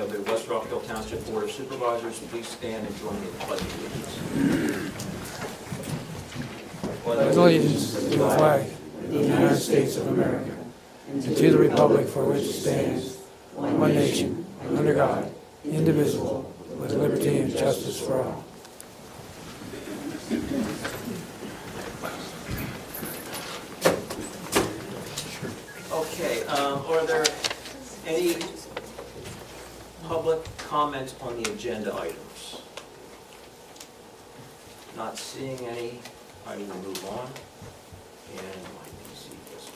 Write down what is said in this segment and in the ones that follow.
of the West Rockhill Township Board of Supervisors. Please stand and join me in the pledge of allegiance. Pledge allegiance to the flag of the United States of America and to the republic for which it stands, one nation, under God, indivisible, with liberty and justice for all. Okay, are there any public comments on the agenda items? Not seeing any, I will move on. And let me see this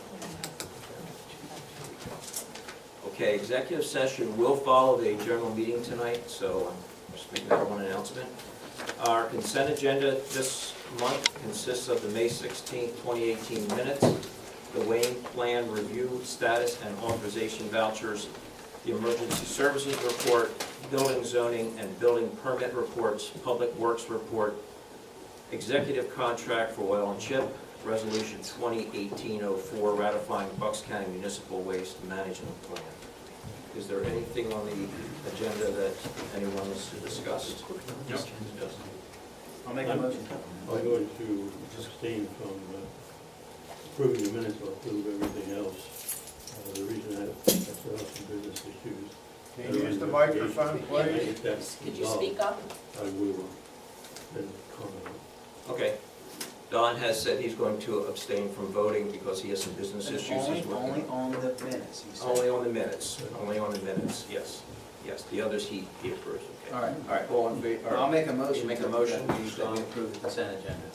one. Okay, executive session will follow the general meeting tonight, so I'm just making that one announcement. Our consent agenda this month consists of the May 16th, 2018 minutes, the Wayne Plan Review Status and Authorization Vouchers, the Emergency Services Report, Building Zoning and Building Permit Reports, Public Works Report, Executive Contract for Oil and Chip, Resolution 2018-04 ratifying Bucks County Municipal Waste Management Plan. Is there anything on the agenda that anyone wants to discuss? Yep. I'll make a motion. I'm going to abstain from approving the minutes, I'll approve everything else. The reason I set up some business issues. Can you use the microphone, please? Could you speak up? I will then comment. Okay. Don has said he's going to abstain from voting because he has some business issues he's working on. Only on the minutes, you said. Only on the minutes, only on the minutes, yes. Yes, the others he approves, okay. All right, all in favor? I'll make a motion. Make a motion, that please, we Don. approve the consent agenda.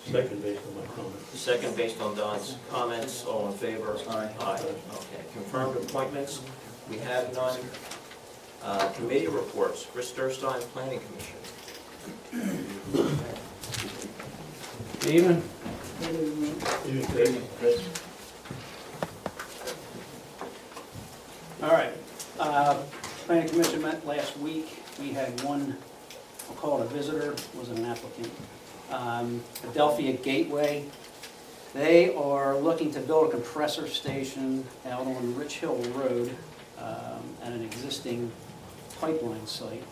Second, based on my comments. Second, based on Don's comments, all in favor? Aye. Aye, okay. Confirmed appointments, we have none. Committee reports, Chris Durstein, Planning Commission. Stephen? Chris? All right. Planning Commission met last week. We had one, I'll call it a visitor, wasn't an applicant. Adelphia Gateway. They are looking to build a compressor station out on Rich Hill Road at an existing pipeline site.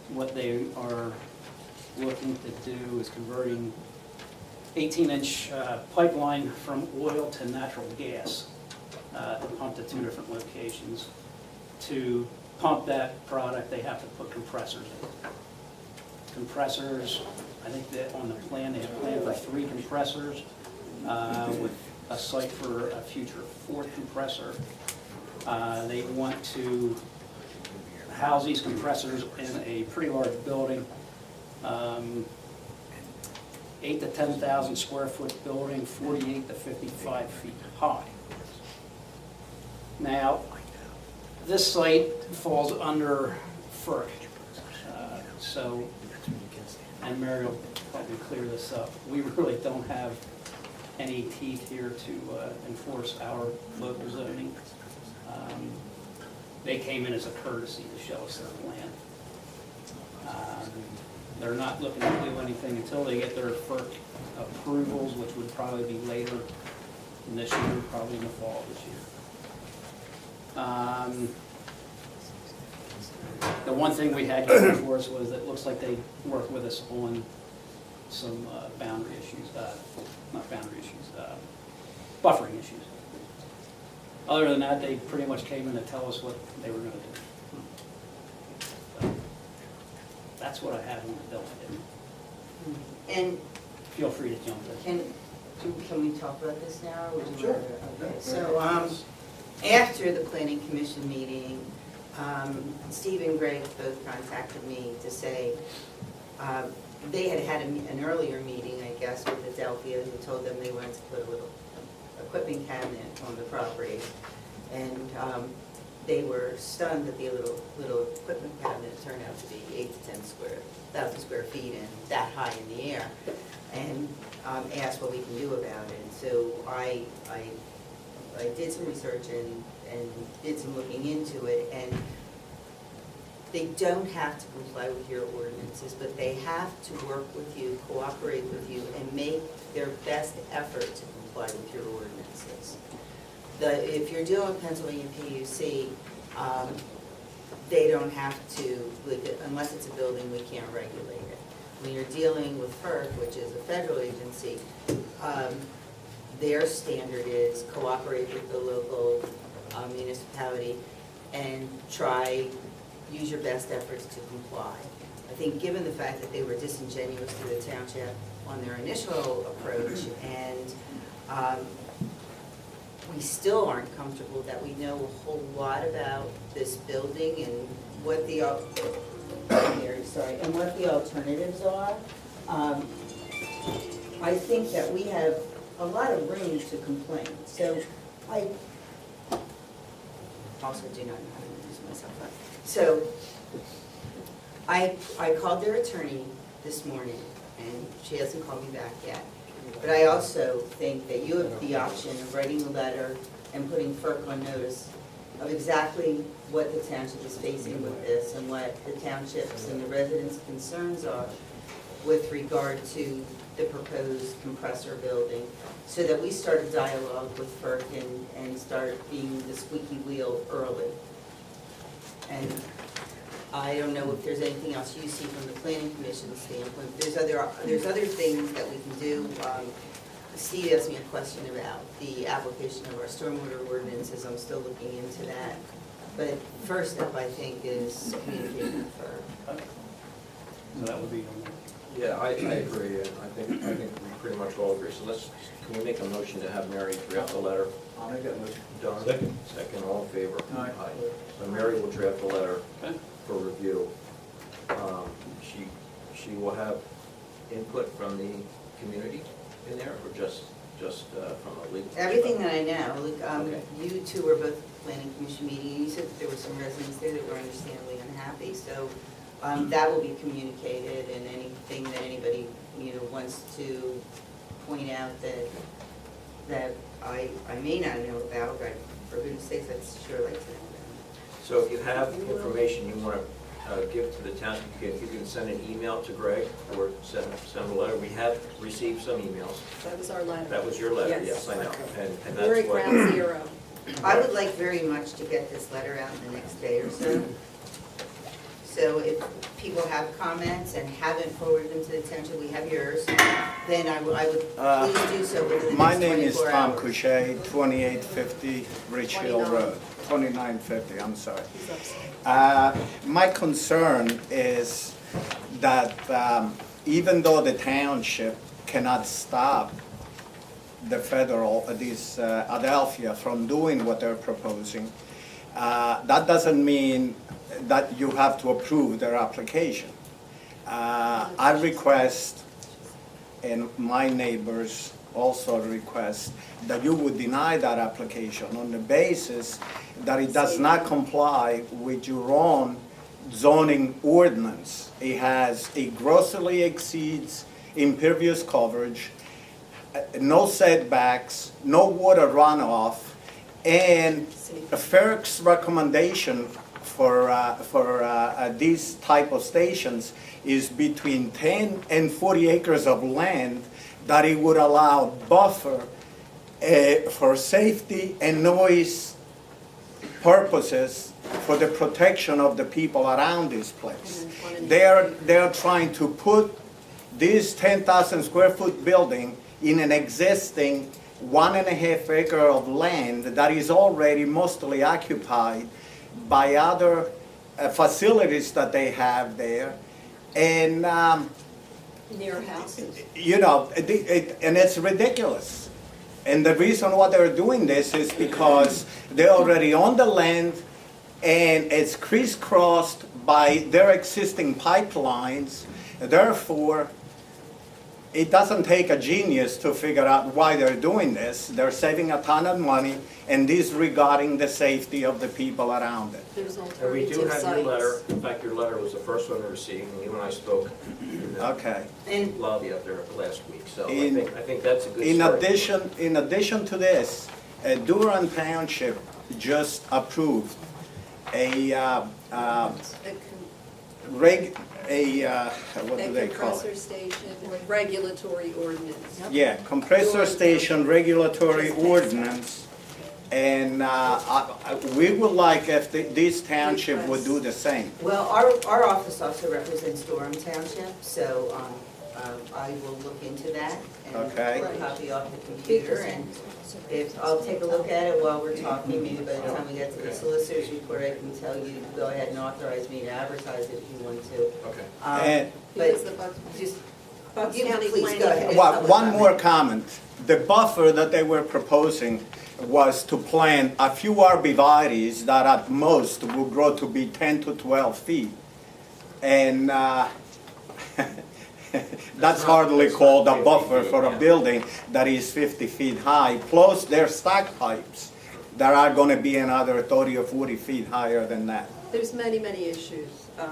What they are looking to do is converting 18-inch pipeline from oil to natural gas, pumped at two different locations. To pump that product, they have to put compressors in. Compressors, I think that on the plan, they have planned for 3 compressors with a site for a future 4th compressor. They want to house these compressors in a pretty large building, 8 to 10,000 square foot building, 48 to 55 feet high. Now, this site falls under FERC, and Mary will probably clear this up. We really don't have any teeth here to enforce our local zoning. They came in as a courtesy to show us their plan. They're not looking to do anything until they get their FERC approvals, which would probably be later in this year, probably in the fall of this year. The one thing we had going for us was that it looks like they worked with us on some boundary issues, not boundary issues, buffering issues. Other than that, they pretty much came in to tell us what they were going to do. So, that's what I have on the bill. And Feel free to jump in. can we talk about this now? Or do you Sure. wanna- Okay, so after the planning commission meeting, Steve and Greg both contacted me to say they had had an earlier meeting, I guess, with Adelphia, who told them they wanted to put a little equipment cabinet on the property. And they were stunned that the little equipment cabinet turned out to be 8 to 10,000 square feet and that high in the air, and asked what we can do about it. And so I did some research and did some looking into it, and they don't have to comply with your ordinances, but they have to work with you, cooperate with you, and make their best effort to comply with your ordinances. If you're doing Pennsylvania PUC, they don't have to, unless it's a building, we can't regulate it. When you're dealing with FERC, which is a federal agency, their standard is cooperate with the local municipality and use your best efforts to comply. I think given the fact that they were disingenuous to the township on their initial approach, and we still aren't comfortable that we know a whole lot about this building and what the, and what the alternatives are. I think that we have a lot of room to complain. So I also do not know how to introduce myself up. So I called their attorney this morning, and she hasn't called me back yet. But I also think that you have the option of writing a letter and putting FERC on notice of exactly what the township is facing with this and what the township's and the residents' concerns are with regard to the proposed compressor building, so that we start a dialogue with FERC and start being the squeaky wheel early. And I don't know if there's anything else you see from the planning commission standpoint. There's other things that we can do. Steve asked me a question about the application of our stormwater ordinances. I'm still looking into that. But first step, I think, is communicating with FERC. So that would be, Yeah, I agree, and I think we pretty much all agree. So can we make a motion to have Mary draft the letter? I'll make that motion. Don? Second. Second, all in favor? Aye. So Mary will draft the letter okay. for review. She will have input from the community in there, or just from a legal? Everything that I know, Okay. you two were both at the planning commission meeting, and you said that there were some residents there that were understandably unhappy, so that will be communicated, and anything that anybody, wants to point out that I may not know about, but for goodness sakes, I'd sure like to know about. So if you have information you want to give to the town, you can send an email to Greg or send a letter. We have received some emails. That was our letter. That was your letter, Yes. yes, I know. And We're that's at what, ground zero. I would like very much to get this letter out in the next day or so. So if people have comments and haven't forwarded them to the township, we have yours, then I would please do so within the My next 24 hours. name is Tom Couchet, 2850 Rich Hill 29. Road, 2950, I'm sorry. He's upset. My concern is that even though the township cannot stop the federal, Adelphia, from doing what they're proposing, that doesn't mean that you have to approve their application. I request, and my neighbors also request, that you would deny that application on the basis that it does not comply with your own zoning ordinance. It grossly exceeds impervious coverage, no setbacks, no water runoff, and FERC's recommendation for these type of stations is between 10 and 40 acres of land that it would allow buffer for safety and noise purposes for the protection of the people around this place. They're trying to put this 10,000 square foot building in an existing 1.5 acre of land that is already mostly occupied by other facilities that they have there. And, Near houses. and it's ridiculous. And the reason why they're doing this is because they're already on the land and it's crisscrossed by their existing pipelines. Therefore, it doesn't take a genius to figure out why they're doing this. They're saving a ton of money and disregarding the safety of the people around it. There's and we do alternative have sites. your letter. In fact, your letter was the first one we received, and you and I spoke in the Okay. And lobby up there last week. So I In- think that's a good start. In addition to this, Durham Township just approved what do A they call compressor it? station, regulatory ordinance. Yeah, compressor station regulatory ordinance And we would like if this township would do the same. Well, our office also represents Durham Township, so I will look into that and Okay. pull a copy off the computer, and if, I'll take a look at it while we're talking, maybe by the time we get to the solicitor's report, I can tell you to go ahead and authorize me to advertise it if you want to. Okay. And Because the But Bucks just, Bucks you County please go Planning. ahead. one more comment. The buffer that they were proposing was to plant a few arborvitaes that at most will grow to be 10 to 12 feet. And that's hardly called a buffer for a building that is 50 feet high. Plus, their stack pipes that are going to be another 30 or 40 feet higher than that. There's many, many issues. Gas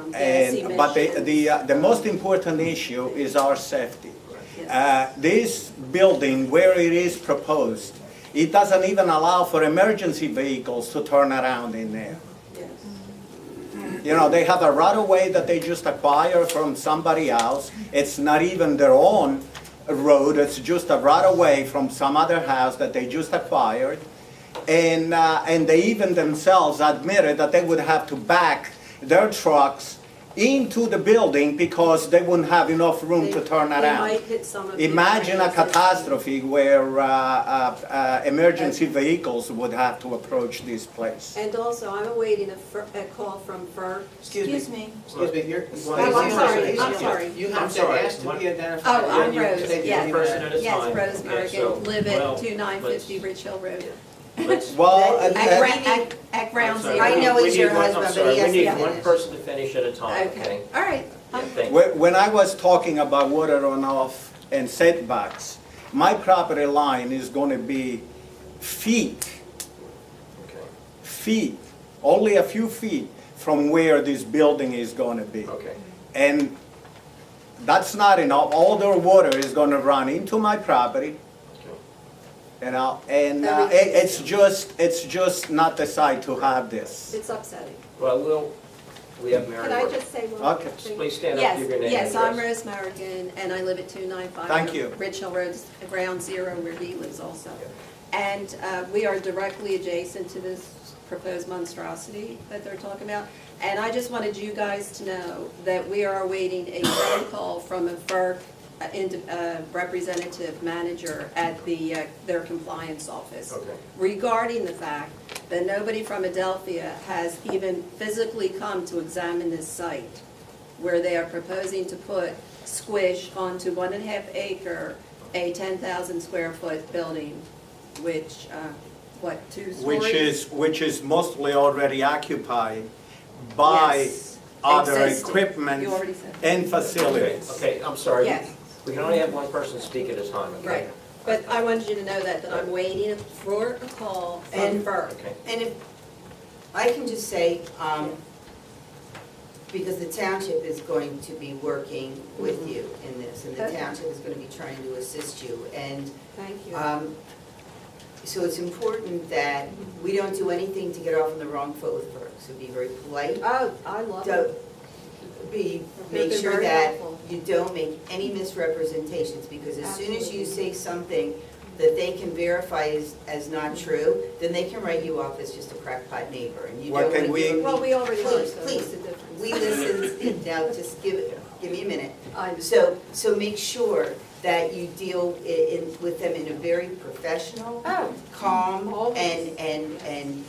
But emissions. the most important issue is our safety. Yes. This building, where it is proposed, it doesn't even allow for emergency vehicles to turn around in there. Yes. You know, they have a right-of-way that they just acquired from somebody else. It's not even their own road, it's just a right-of-way from some other house that they just acquired. And they even themselves admitted that they would have to back their trucks into the building because they wouldn't have enough room to turn They around. might hit some of the Imagine a drains and- catastrophe where emergency vehicles would have to approach this place. And also, I'm awaiting a call from FERC. Excuse me, you're. Oh, I'm sorry, I'm sorry. You I'm have to sorry, ask to what- be identified. Oh, I'm you Rose, take yes. one person at a Yes, time. Rose Okay, so, Mergen, live well, at 2950 Rich Hill Road. let's- Well, That- At ground I'm sorry, zero. I know we he's need your one- husband, I'm but sorry, he has we to need one finish. person to finish at a time, Okay, okay? all right. Yeah, thank you. when I was talking about water runoff and setbacks, my property line is going to be feet, Okay, only a few feet from where this building is going to be. okay. And that's not enough. All their water is going to run into my property, Okay. you know, and Everything. it's just not the site to have this. It's upsetting. Well, we have Mary. Can I work- just say one Okay. thing? Please stand up, Yes, give your name and yes, I'm address. Rose Mergen, and I live at 295. Thank you. Rich Hill Road, ground zero, where he lives also. And we are directly adjacent to this proposed monstrosity that they're talking about. And I just wanted you guys to know that we are awaiting a phone call from a FERC representative manager at their compliance office Okay. regarding the fact that nobody from Adelphia has even physically come to examine this site where they are proposing to put squish onto 1.5 acre, a 10,000 square foot building, which, 2 stories? Which is mostly already occupied by Yes, other existing. equipment You already said. and Okay, facilities. okay, I'm sorry. Yes. We can only have one person speak at a time, okay? Right, but I wanted you to know that I'm waiting for a call from And- FERC. Okay. And if, I can just say, because the township is going to be working with you in this, and the Okay. township is gonna be trying to assist you, and, Thank you. so it's important that we don't do anything to get off on the wrong foot with FERC, so be very polite. Oh, I love Don't it. be, They've make been sure very that helpful. you don't make any misrepresentations, because as soon as you say something that they can verify as not true, then they can write you off as just a crackpot neighbor, and you Well, don't can want to we- give them. Well, we already are, Please, so please, what's the difference? we listen, now just give me a minute. I So make sure that you deal with them in a very professional, Oh, calm, always. and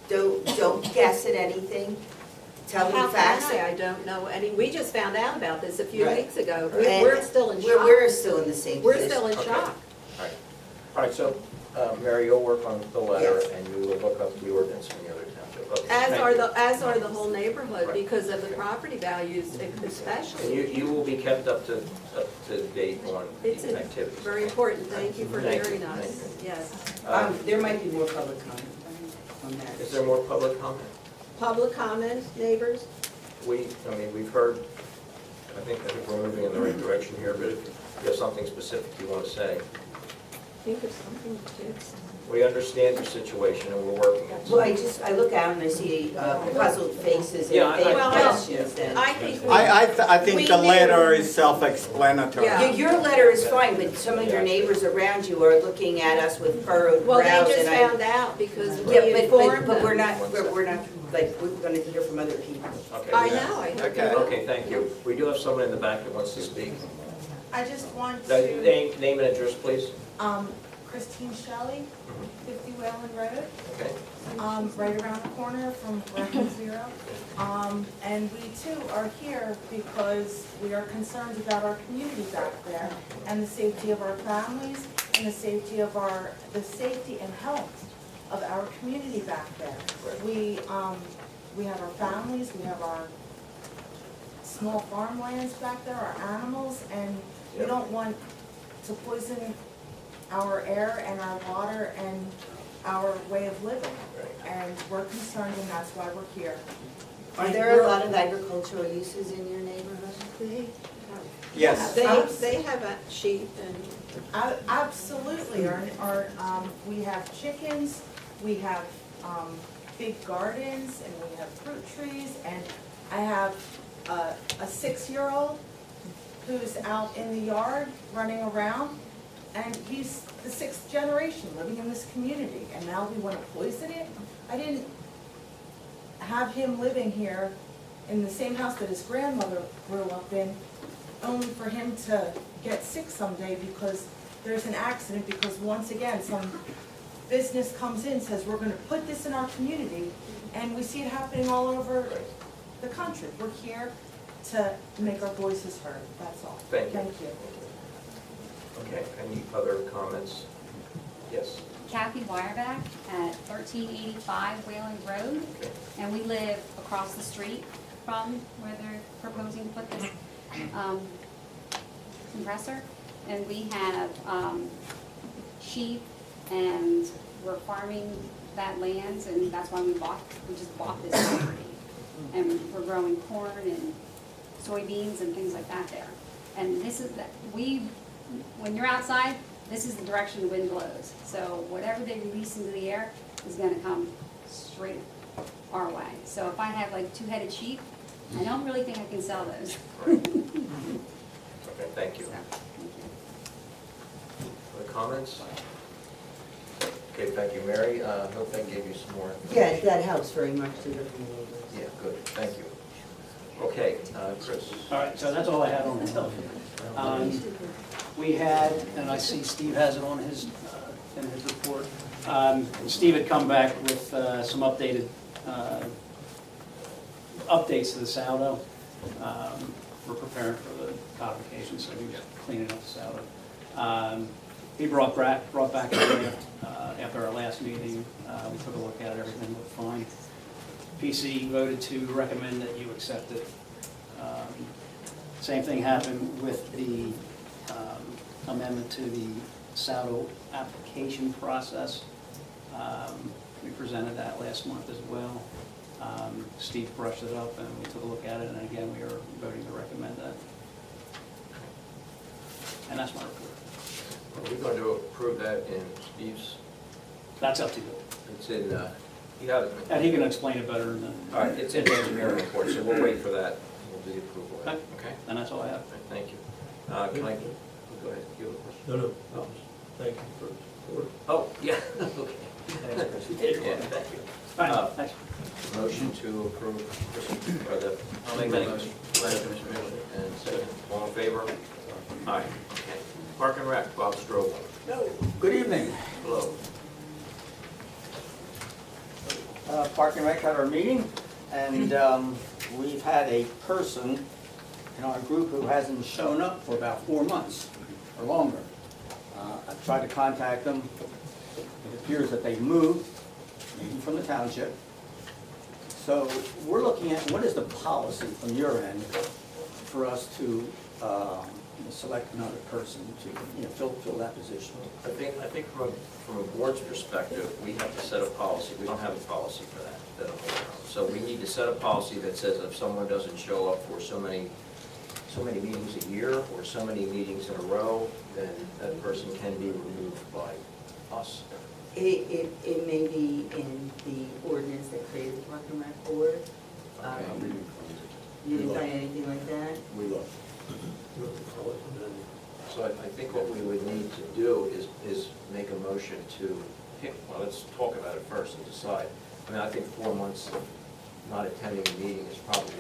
don't guess at anything. Tell How them can I facts. say I don't know any, we just found out about this a few Right. weeks ago. And We're still in shock. We're still in the same We're position. still in Okay. shock. All right, so, Mary, you'll work on the letter, Yes. and you will look up the ordinance in the other township. Okay, As thank are you. as are the whole neighborhood Right. because of the property values And especially. you will be kept up to date on It's the activities. very important. Thank you for Thank you. hearing us. Thank you. Yes. There might be more public comment on that. Is there more public comment? Public comment, neighbors? We've heard, I think we're moving in the right direction here, but if you have something specific you want to say, Think of something, kids. We understand your situation and we're working on it. Well, I look out and I see puzzled faces and Yeah, if they have Well, questions, then. I think I think We the knew- letter is self-explanatory. Yeah. Your letter is fine, but some of your neighbors around you are looking at us with furrowed well, they brows just and I. found out because we Yeah, informed but we're them. not, like, we're gonna hear from other people. Okay. I know, I know. Okay. Okay, thank you. We do have someone in the back that wants to speak. I just want Name and address, please. Christine Shelley, 50 Whalen Road, Okay. right around the corner from Rockhill Zero. And we too are here because we are concerned about our community back there and the safety of our families and the safety of the safety and health of our community back there. Right. We have our families, we have our small farmlands back there, our animals, and we Yeah. don't want to poison our air and our water and our way of living. Right. And we're concerned, and that's why we're here. Are there a lot of agricultural uses in your neighborhood? Yes. They have a sheep and, Absolutely, we have chickens, we have big gardens, and we have fruit trees, and I have a 6-year-old who's out in the yard running around, and he's the 6th generation living in this community, and now we want to poison it? I didn't have him living here in the same house that his grandmother grew up in, only for him to get sick someday because there's an accident, because once again, some business comes in, says, we're gonna put this in our community, and we see it happening all over the country. We're here to make our voices heard, that's all. Thank you. Thank you. Okay, any other comments? Yes. Kathy Weyerback at 1385 Whalen Road, Okay. and we live across the street from where they're proposing to put this compressor. And we have sheep, and we're farming that land, and that's why we just bought this property. And we're growing corn and soybeans and things like that there. And this is when you're outside, this is the direction the wind blows. So whatever they release into the air is gonna come straight our way. So if I have like 2-headed sheep, I don't really think I can sell those. Okay, thank you. So, thank you. Other comments? Okay, thank you, Mary. Hope that gave you some more Yeah, information. that helps very much to hear from the neighbors. Yeah, good, thank you. Okay, Chris. All right, so that's all I had on the telephone. We had, and I see Steve has it on his, in his report. Steve had come back with some updated, updates to the Saldo. We're preparing for the codification, so he's cleaning up the Saldo. He brought back a draft after our last meeting. We took a look at it, everything looked fine. PC voted to recommend that you accept it. Same thing happened with the amendment to the Saldo application process. We presented that last month as well. Steve brushed it up and we took a look at it, and again, we are voting to recommend that. And that's my report. Are we going to approve that in Steve's? That's up to you. It's in, you have it. And he can explain it better than, All right, it's in the engineering report, so we'll wait for that. We'll do the approval. of it. Okay? and that's all I have. All right, thank you. Can I, go ahead, you have a question? No, thank you for the support. Oh, yeah, okay. Yeah, thank you. All right, thanks. Motion to approve, or the. I'll make that motion. And second, all in favor? Aye. Okay. Park and Rec, Bob Strobel. Good evening. Hello. Park and Rec had our meeting, and we've had a person in our group who hasn't shown up for about 4 months or longer. I've tried to contact them. It appears that they've moved, maybe from the township. So we're looking at what is the policy from your end for us to select another person to fill that position. I think from a board's perspective, we have to set a policy. We don't have a policy for that. So we need to set a policy that says if someone doesn't show up for so many meetings a year or so many meetings in a row, then that person can be removed by us. It may be in the ordinance that created the Park and Rec Board. You didn't find anything like that? We looked. So I think what we would need to do is make a motion to pick, well, let's talk about it first and decide. I mean, I think 4 months of not attending a meeting is probably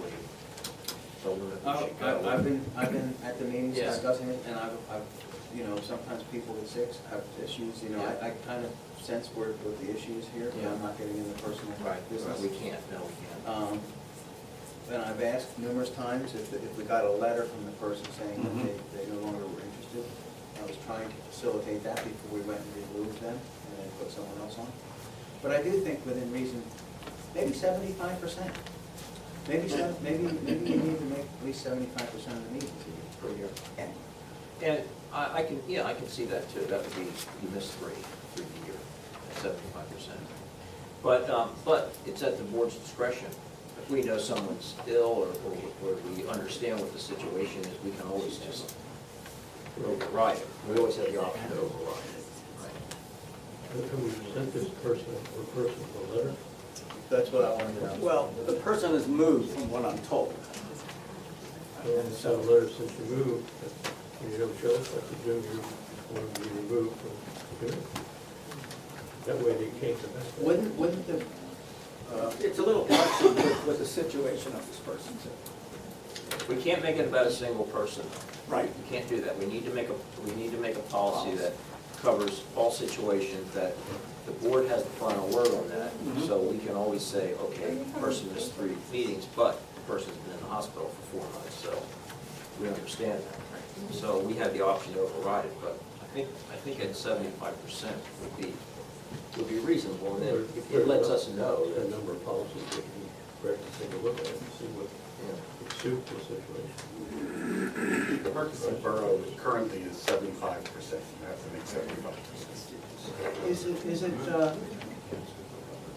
the limit we should go. I've been at the meetings Yes. discussing it, and I've, you know, sometimes people with sick have issues, you know, I kind of sense where the issue is here, but Yeah. I'm not getting into personal Right, business. we can't, no, we can't. And I've asked numerous times if we got a letter from the person saying that Mhm. they no longer were interested. I was trying to facilitate that before we went and removed them and then put someone else on. But I do think within reason, maybe 75%. Maybe you need to make at least 75% of the meetings per year. And I can see that too, that would be, you miss three through the year, 75%. But it's at the board's discretion. If we know someone's ill or we understand what the situation is, we can always just override it. We always have the option to override it. Right. Have we sent this person or persons a letter? That's what I wanted to know. Well, the person is moved from what I'm told. And sent a letter since you moved, and you don't show up, I presume you want to be removed from the committee. That way they can't come back. Wouldn't the, It's a little partial with the situation of this person too. We can't make it about a single person. Right. We can't do that. We need to make a policy that covers all situations, that the board has the final word on that. Mhm. So we can always say, okay, the person missed 3 meetings, but the person's been in the hospital for 4 months, so we understand that. So we have the option to override it, but I think at 75% would be reasonable, and then it lets us know A that, number of policies that you correct to take a look at and see what you would suit the situation. The Murchison Borough currently is 75%, you have to make 75%.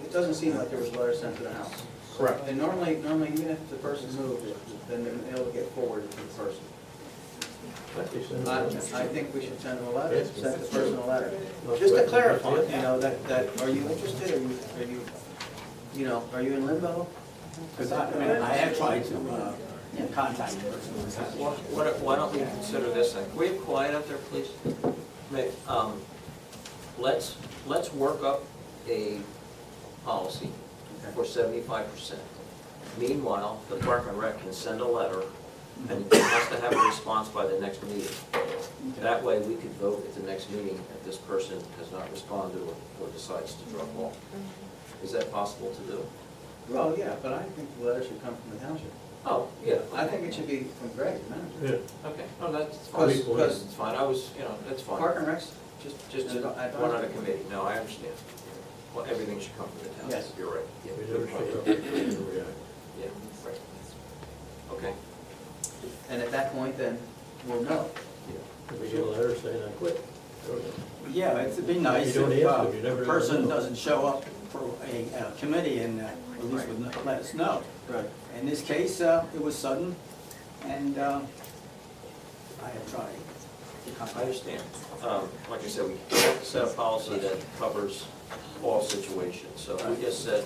it doesn't seem like there was a letter sent to the house. Correct. And normally, even if the person moved, then they'll get forwarded to the person. I think we should send them a letter, send the person a letter. Just to clarify, you know, that, are you interested, are you in limbo? Because I have tried to contact the person. why don't we consider this thing? Can we have quiet out there, please? Let's work up a policy for 75%. Meanwhile, the Park and Rec can send a letter and it has to have a response by the next meeting. That way, we could vote at the next meeting if this person has not responded or decides to drop off. Is that possible to do? Well, yeah, but I think the letter should come from the township. Oh, yeah. I think it should be from Greg, the manager. Yeah. Okay, no, that's fine. Because- It's fine, that's fine. Park and Rec's Just one other committee, no, I understand. Well, everything should come from the town. Yes. You're right. Yeah, We good never point. showed up, we never reacted. Yeah, right. Okay. And at that point, then, we'll know. If we get a letter saying I quit, I don't know. Yeah, it'd be nice You don't if have to, you never a person know. doesn't show up for a committee and at least would let us know. Right. In this case, it was sudden, and I have tried to I contact. understand. Like I said, we have to set a policy that covers all situations. So we just said,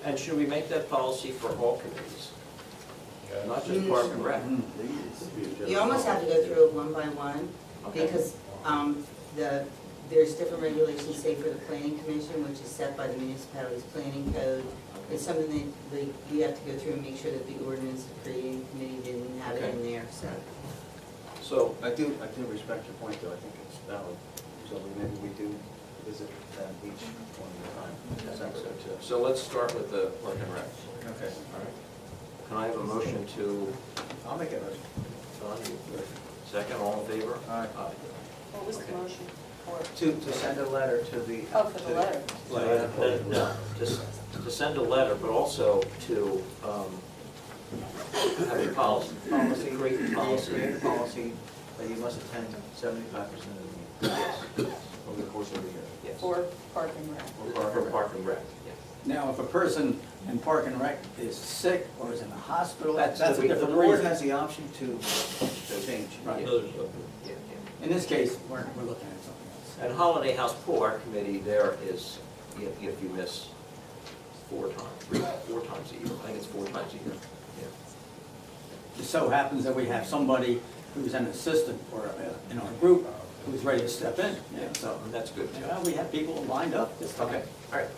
and should we make that policy for all committees? Not just Park and Rec? You almost have to go through it one by one, Okay. because there's different regulations, say for the planning commission, which is set by the municipality's planning code. It's something that you have to go through and make sure that the ordinance creating committee didn't have it in there, so. So, I do respect your point, though, I think it's valid, so maybe we do visit them each one at a time. I think so too. So let's start with the Park and Rec. Okay, All right. Can I have a motion to, I'll make a motion. Don, you, second, all in favor? Aye. What was the motion for? To send a letter to the. Oh, for the letter. No, just to send a letter, but also to have a policy. Policy, To create a policy. create a policy that you must attend 75% of the meetings over the course of the year. Yes. For Park and Rec. For Park and Rec, yeah. Now, if a person in Park and Rec is sick or is in the hospital, that's a The different board reason. has the option to change. Right. Another subject. Yeah, yeah. In this case, we're looking at something else. And Holiday House Pool Art Committee, there is, if you miss 4 times a year, I think it's 4 times a year, yeah. It so happens that we have somebody who's an assistant or in our group who's ready to step in. Yeah, so And that's good, too. we have people lined up this time. Okay, all right.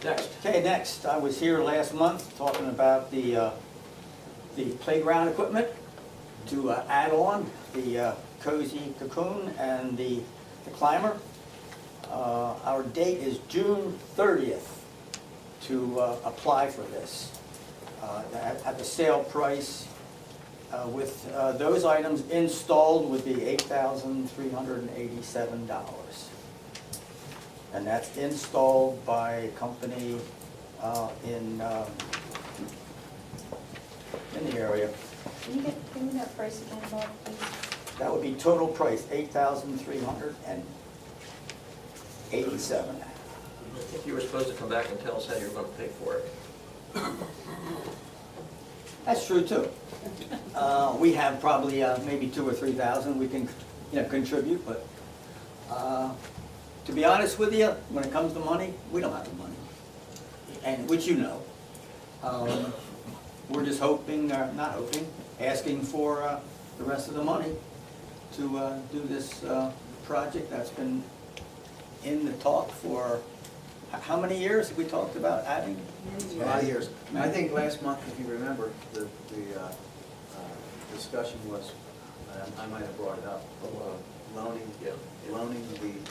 Next. Okay, next, I was here last month talking about the playground equipment to add on the cozy cocoon and the climber. Our date is June 30th to apply for this. At the sale price, with those items installed would be $8,387. And that's installed by a company in the area. Can you give me that price again, Bob, please? That would be total price, $8,387. I think you were supposed to come back and tell us how you're going to pay for it. That's true too. We have probably maybe 2,000 or 3,000 we can contribute, but to be honest with you, when it comes to money, we don't have the money, and which you know. We're just hoping, not hoping, asking for the rest of the money to do this project that's been in the talk for, how many years have we talked about adding? A lot of years. I think last month, if you remember, the discussion was, I might have brought it up, loaning the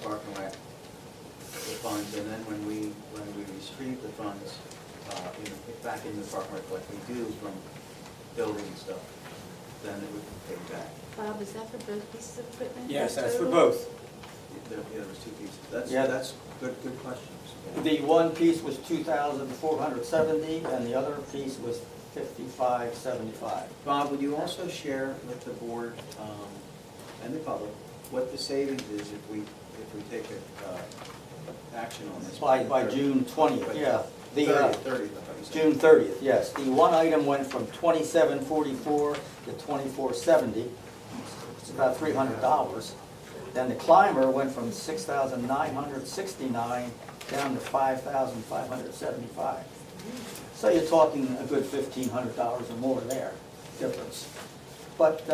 park and rec, the funds, and then when we retrieve the funds, back in the park and rec, like we do from building and stuff, then it would be paid back. Bob, is that for both pieces of equipment? Yes, that's for both. There was 2 pieces. That's good questions. The one piece was 2,470, and the other piece was 5,575. Bob, would you also share with the board and the public what the savings is if we take action on this? By June 20th, yeah. The 30th, I thought you said. June 30th, yes. The one item went from $2,744 to $2,470. It's about $300. Then the climber went from $6,969 down to $5,575. So you're talking a good $1,500 or more there, difference. But,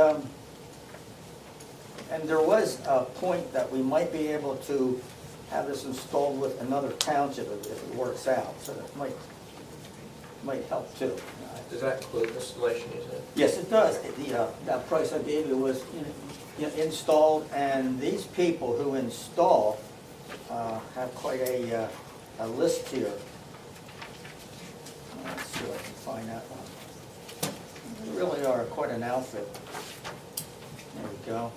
and there was a point that we might be able to have this installed with another township if it works out, so that might help too. Does that include installation, you said? Yes, it does. That price I gave you was installed, and these people who install have quite a list here. Let's see if I can find that one. They really are quite an outfit. There we go.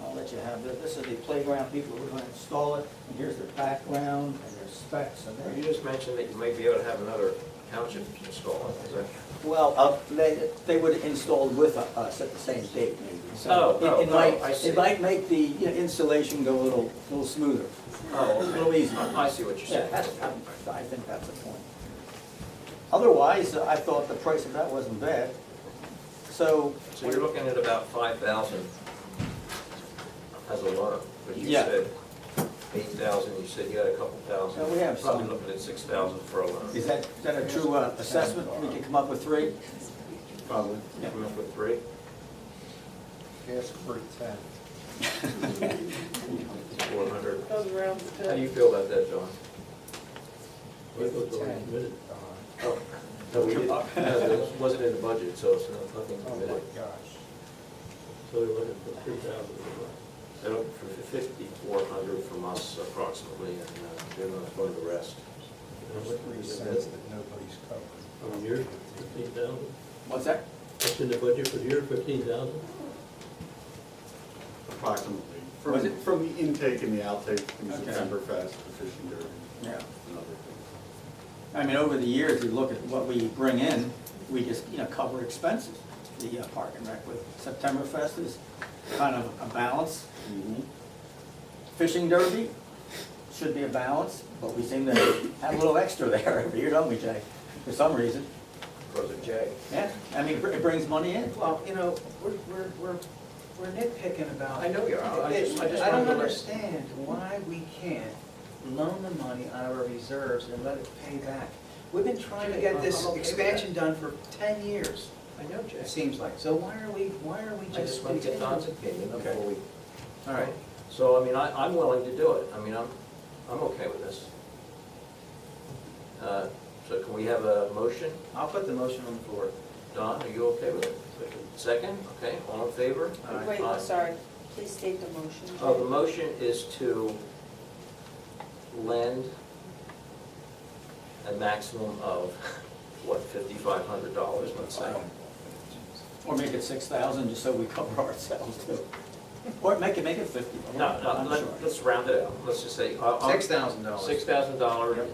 I'll let you have this. This is the playground people who are going to install it. And here's their background and their specs. And You just mentioned that you might be able to have another township install it, is that? well, they would install with us at the same date, maybe. So I see. it might make the installation go a little smoother. Oh, A little easier. I see what you're Yeah, saying. I think that's the point. Otherwise, I thought the price of that wasn't bad. So, So you're looking at about 5,000 as a loan, but you Yeah. said 8,000, you said you had a couple thousand. Yeah, we have Probably some. looking at 6,000 for a loan. is that a true assessment? We can come up with 3? Probably. Come up with 3? Ask for 10. 400. How do you feel about that, John? I thought it was committed. Oh, no, we didn't, no, it wasn't in the budget, so it's nothing committed. Gosh. So they're looking for 3,000. They're looking for 5,400 from us approximately, and they're going to fund the rest. Makes sense that nobody's covered. On a year, 15,000? What's that? What's in the budget for the year, 15,000? Approximately. Was it? From the intake and the outtake from Okay. September Fest, the fishing derby, Yeah. and other things. I mean, over the years, you look at what we bring in, we just, cover expenses. The Park and Rec with September Fest is kind of a balance. Fishing Derby should be a balance, but we seem to have a little extra there every year, don't we, Jay? For some reason. Because of Jay. Yeah, I mean, it brings money in. Well, we're nitpicking about. I know you are. I just I wanted don't to let- understand why we can't loan the money out of our reserves and let it pay back. We've been trying to get this I'm okay with expansion done for 10 years, I know, Jay. it seems like. So why are we I just just want to get Don's continuing? opinion Okay. before we. All right. So, I mean, I'm willing to do it. I mean, I'm okay with this. So can we have a motion? I'll put the motion on the floor. Don, are you okay with it? Second? Okay, all in favor? Aye. Wait, Aye. sorry, please state the motion. The motion is to lend a maximum of, what, $5,500, let's say? Or make it 6,000, just so we cover ourselves too. Or make it 50. No, I'm sure. let's round it out. Let's just say. $6,000. $6,000.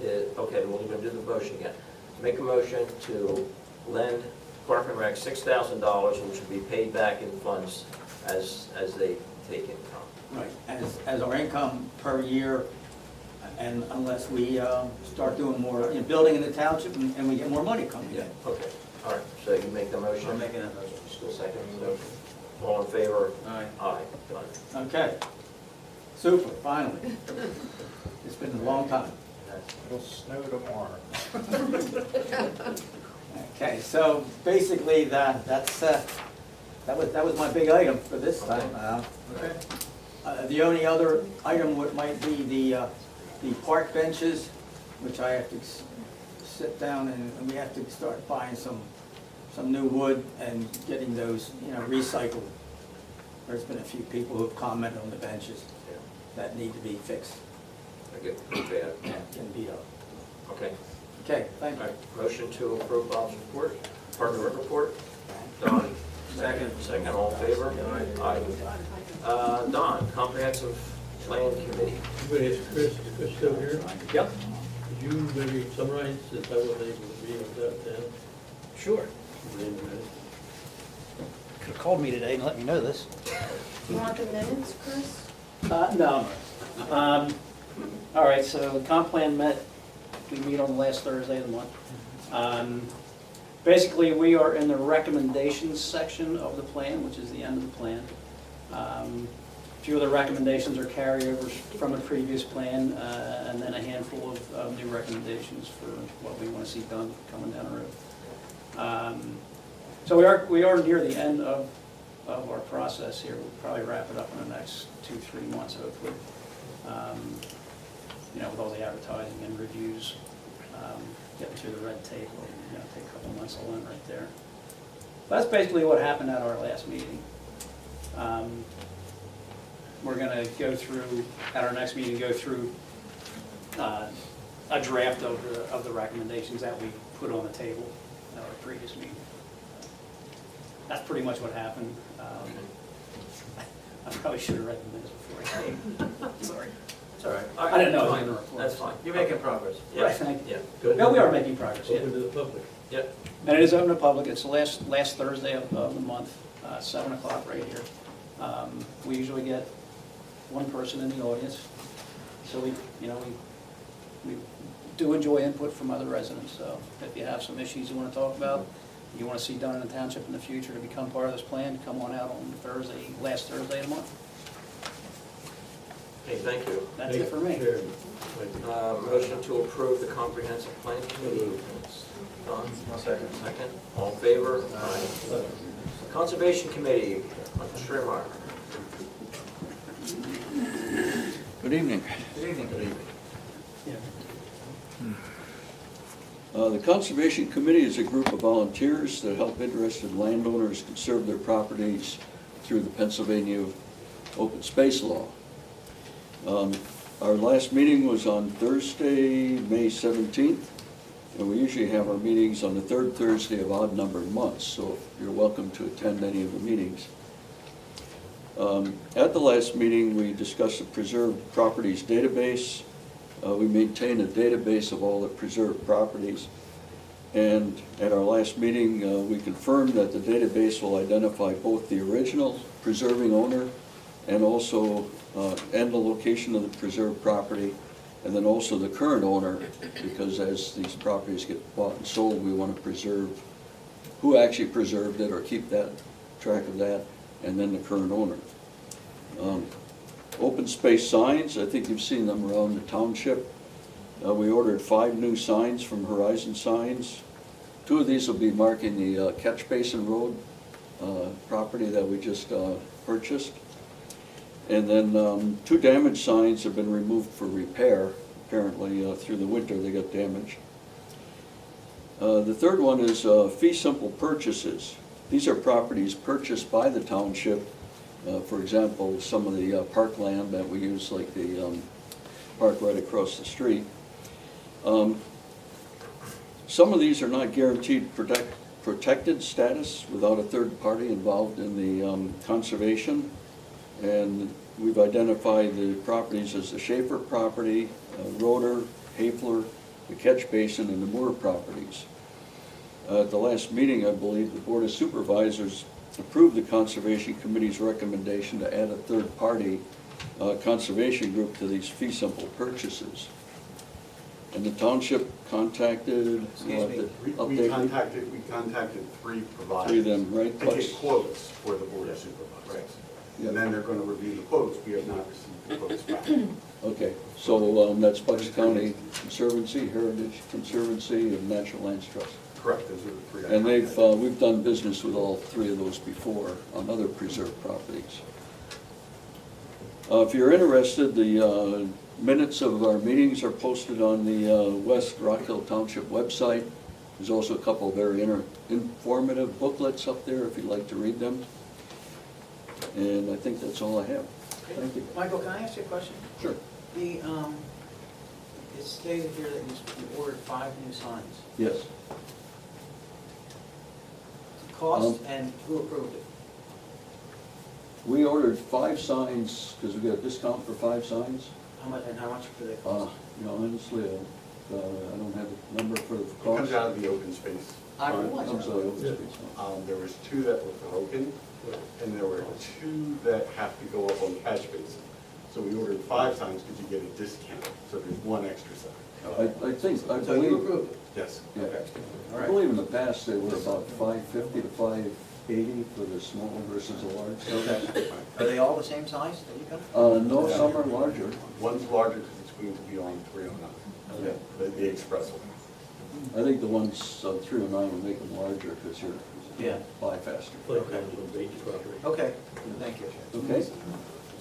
Okay, we're going to do the motion again. Make a motion to lend Park and Rec $6,000, which will be paid back in funds as they take income. Right, as our income per year, and unless we start doing more, building in the township and we get more money coming in. Okay, all right, so you make the motion. I'm making that motion. Still second the motion. All in favor? Aye. Aye, done. Okay, super, finally. It's been a long time. It'll snow tomorrow. Okay, so basically that was my big item for this time. Okay. The only other item might be the park benches, which I have to sit down and we have to start buying some new wood and getting those, recycled. There's been a few people who've commented on the benches Yeah, that need to be fixed I get pretty bad. and beat up. Okay, Okay, thank all you. right, motion to approve Bob's report, Park and Rec report. Don? Second. Second, all in favor? Aye. Don, Comprehensive Plan Committee. Anybody, is Chris still here? Yep. Could you maybe summarize, since I wasn't able to be on that town? Sure. in a minute? Could have called me today and let me know this. You want the minutes, Chris? No. All right, so the comp plan met, we meet on the last Thursday of the month. Basically, we are in the recommendations section of the plan, which is the end of the plan. A few of the recommendations are carryovers from a previous plan, and then a handful of new recommendations for what we want to see done coming down the road. So we are near the end of our process here. We'll probably wrap it up in the next 2-3 months, hopefully. With all the advertising and reviews, getting through the red tape will, take a couple months alone right there. That's basically what happened at our last meeting. We're gonna go through, at our next meeting, go through a draft of the recommendations that we put on the table at our previous meeting. That's pretty much what happened. I probably should have read the minutes before I came. Sorry. It's all right. I didn't know it was Fine. in the report. That's fine. You're making progress. Yeah, Right, thank you. yeah, good. No, we are making progress, yeah. Open to the public. Yep. And it is open to public. It's the last Thursday of the month, 7 o'clock right here. We usually get one person in the audience. So we do enjoy input from other residents. So if you have some issues you want to talk about, you want to see done in the township in the future to become part of this plan, come on out on last Thursday of the month. Okay, thank you. That's it for me. Chairman. Thank you. Motion to approve the comprehensive plan committee. Don? I'll second. Second, all in favor? Aye. Conservation committee, Michael Schremeyer. Good evening. Good evening. Good evening. The Conservation Committee is a group of volunteers that help interested landowners conserve their properties through the Pennsylvania open space law. Our last meeting was on Thursday, May 17th, and we usually have our meetings on the third Thursday of odd-numbered months, so you're welcome to attend any of the meetings. At the last meeting, we discussed the preserved properties database. We maintain a database of all the preserved properties. And at our last meeting, we confirmed that the database will identify both the original preserving owner and also and the location of the preserved property, and then also the current owner, because as these properties get bought and sold, we want to preserve who actually preserved it or keep that track of that. and then the current owner. Open space signs, I think you've seen them around the township. We ordered 5 new signs from Horizon Signs. 2 of these will be marking the Catch Basin Road property that we just purchased. And then 2 damaged signs have been removed for repair. Apparently through the winter they got damaged. The third one is fee simple purchases. These are properties purchased by the township. For example, some of the parkland that we use, like the park right across the street. Some of these are not guaranteed protected status without a third party involved in the conservation. And we've identified the properties as the Schaefer property, Roeder, Hafler, the Catch Basin, and the Moore properties. At the last meeting, I believe, the Board of Supervisors approved the Conservation Committee's recommendation to add a third-party conservation group to these fee simple purchases. And the township contacted, We contacted 3 providers. 3 of them, right? To get quotes for the Board of Supervisors. And then they're going to review the quotes. We have not received the quotes back. Okay, so that's Bucks County Conservancy, Heritage Conservancy, and Natural Lands Trust. Correct, those are the 3. And we've done business with all 3 of those before on other preserved properties. If you're interested, the minutes of our meetings are posted on the West Rockhill Township website. There's also a couple of very informative booklets up there if you'd like to read them. And I think that's all I have. Thank you. Michael, can I ask you a question? Sure. It stated here that you ordered 5 new signs. Yes. Cost and who approved it? We ordered 5 signs because we got a discount for 5 signs. How much do they cost? Honestly, I don't have the number for the It comes cost. out of the open space. I realize I'm that. sorry, open space. There was 2 that were broken, and there were 2 that have to go up on Catch Basin. So we ordered 5 signs because you get a discount, so there's 1 extra sign. I So you believe, approved it? Yes. yeah, All I right. believe in the past they were about $550 to $580 for the small versus the large. Okay. Are they all the same size that you got? No, some are larger. One's larger because it's going to be on 309, the express one. I think the ones on 309 will make them larger because you're Yeah. fly faster. Like on the Bates property. Okay, thank you. Okay?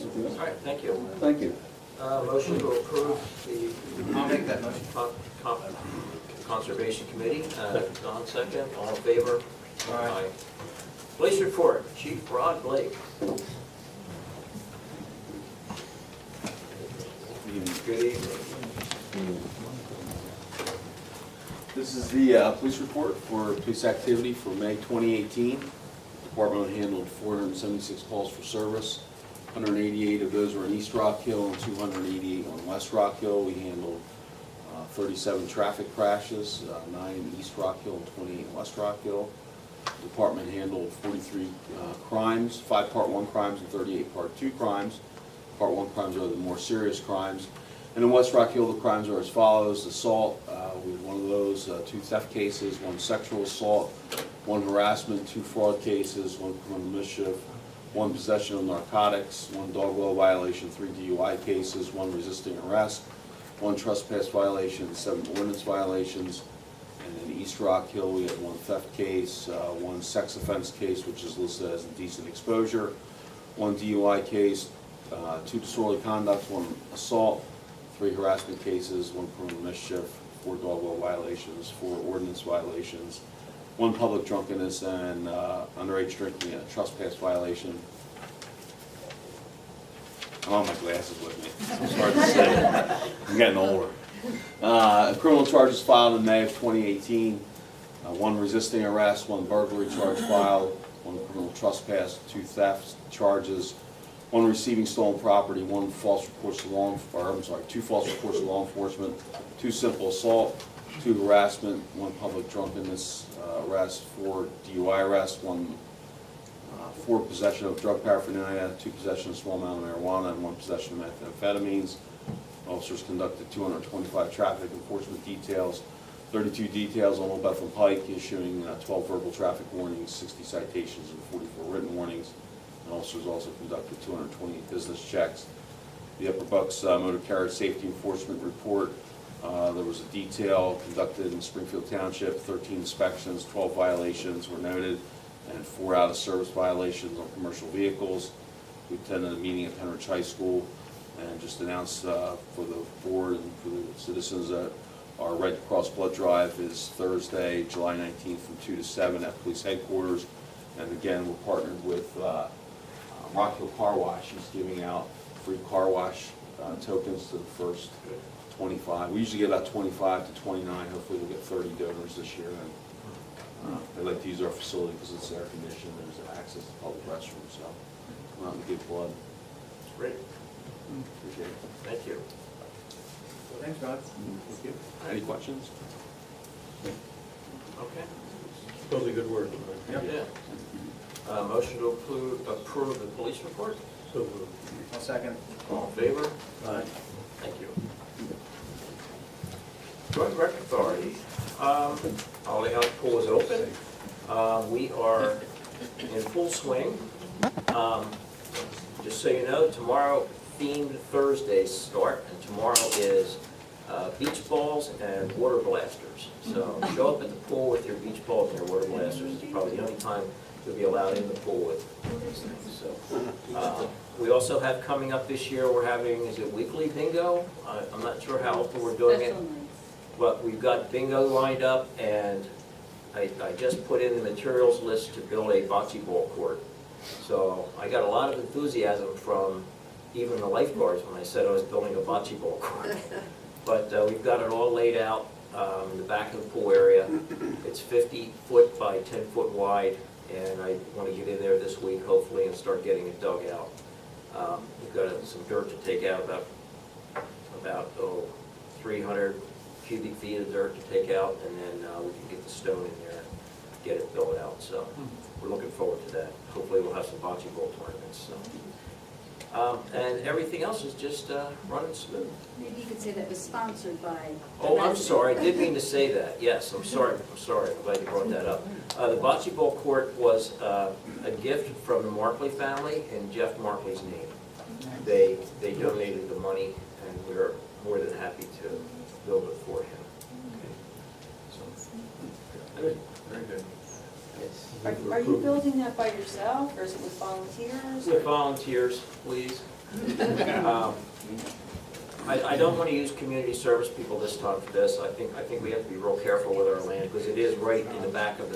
All right, thank you. Thank you. Motion to approve the. I'll make that motion. Conservation Committee. Don, second. All in favor? Aye. Police report, Chief Rod Blake. Good evening. This is the police report for police activity for May 2018. The department handled 476 calls for service. 188 of those were in East Rockhill and 288 on West Rockhill. We handled 37 traffic crashes, 9 in East Rockhill and 28 in West Rockhill. The department handled 43 crimes, 5 Part 1 crimes and 38 Part 2 crimes. Part 1 crimes are the more serious crimes. And in West Rockhill, the crimes are as follows: assault, we had 1 of those, 2 theft cases, 1 sexual assault, 1 harassment, 2 fraud cases, 1 criminal mischief, 1 possession of narcotics, 1 dog law violation, 3 DUI cases, 1 resisting arrest, 1 trespass violation, 7 ordinance violations. And in East Rockhill, we had 1 theft case, 1 sex offense case, which is listed as indecent exposure, 1 DUI case, 2 disorderly conducts, 1 assault, 3 harassment cases, 1 criminal mischief, 4 dog law violations, 4 ordinance violations, 1 public drunkenness, and underage drinking, a trespass violation. I don't have my glasses with me. It's hard to say. I'm getting older. Criminal charges filed in May of 2018. 1 resisting arrest, 1 burglary charge filed, 1 criminal trespass, 2 theft charges, 1 receiving stolen property, 1 false reports to law, 2 false reports to law enforcement, 2 simple assault, 2 harassment, 1 public drunkenness arrest, 4 DUI arrests, 4 possession of drug paraphernalia, 2 possession of small amount of marijuana, and 1 possession of methamphetamines. Officers conducted 225 traffic enforcement details, 32 details on Old Bethlehem Pike, issuing 12 verbal traffic warnings, 60 citations, and 44 written warnings. And officers also conducted 228 business checks. The Upper Bucks Motor Carrier Safety Enforcement Report, there was a detail conducted in Springfield Township, 13 inspections, 12 violations were noted, and 4 out-of-service violations on commercial vehicles. We attended a meeting at Pennridge High School and just announced for the board and for the citizens that our Red Cross Blood Drive is Thursday, July 19th from 2 to 7 at police headquarters. And again, we're partnered with Rockhill Car Wash. He's giving out free car wash tokens to the first 25. We usually get about 25 to 29. Hopefully we'll get 30 donors this year. And they like to use our facility because it's air conditioned. There's access to public restrooms, so come out and give blood. Great. Appreciate it. Thank you. Thanks, Rod. Thank you. Any questions? Okay. Totally good work. Yep. Yeah. Motion to approve the police report? So moved. I'll second. All in favor? Aye. Thank you. Joint Rec Authority, Holiday House Pool is open. We are in full swing. Just so you know, tomorrow themed Thursdays start, and tomorrow is beach balls and water blasters. So show up at the pool with your beach balls and your water blasters. It's probably the only time you'll be allowed in the pool with these things. So, we also have coming up this year, we're having, is it weekly bingo? I'm not sure how often we're doing it. But we've got bingo lined up, and I just put in the materials list to build a bocce ball court. So I got a lot of enthusiasm from even the lifeguards when I said I was building a bocce ball court. But we've got it all laid out in the back of the pool area. It's 50 foot by 10 foot wide, and I want to get in there this week, hopefully, and start getting it dug out. We've got some dirt to take out, about 300 cubic feet of dirt to take out, and then we can get the stone in there and get it built out. So we're looking forward to that. Hopefully we'll have some bocce ball tournaments. So. And everything else is just running smooth. Maybe you could say that was sponsored by... Oh, I'm sorry, I did mean to say that, yes, I'm sorry, I'm glad you brought that up. The bocce ball court was a gift from the Markley family in Jeff Markley's name. They donated the money, and we're more than happy to build it for him. So, good, very good. Are you building that by yourself, or is it with volunteers? With volunteers, please. I don't want to use community service people this time for this. I think we have to be real careful with our land, because it is right in the back of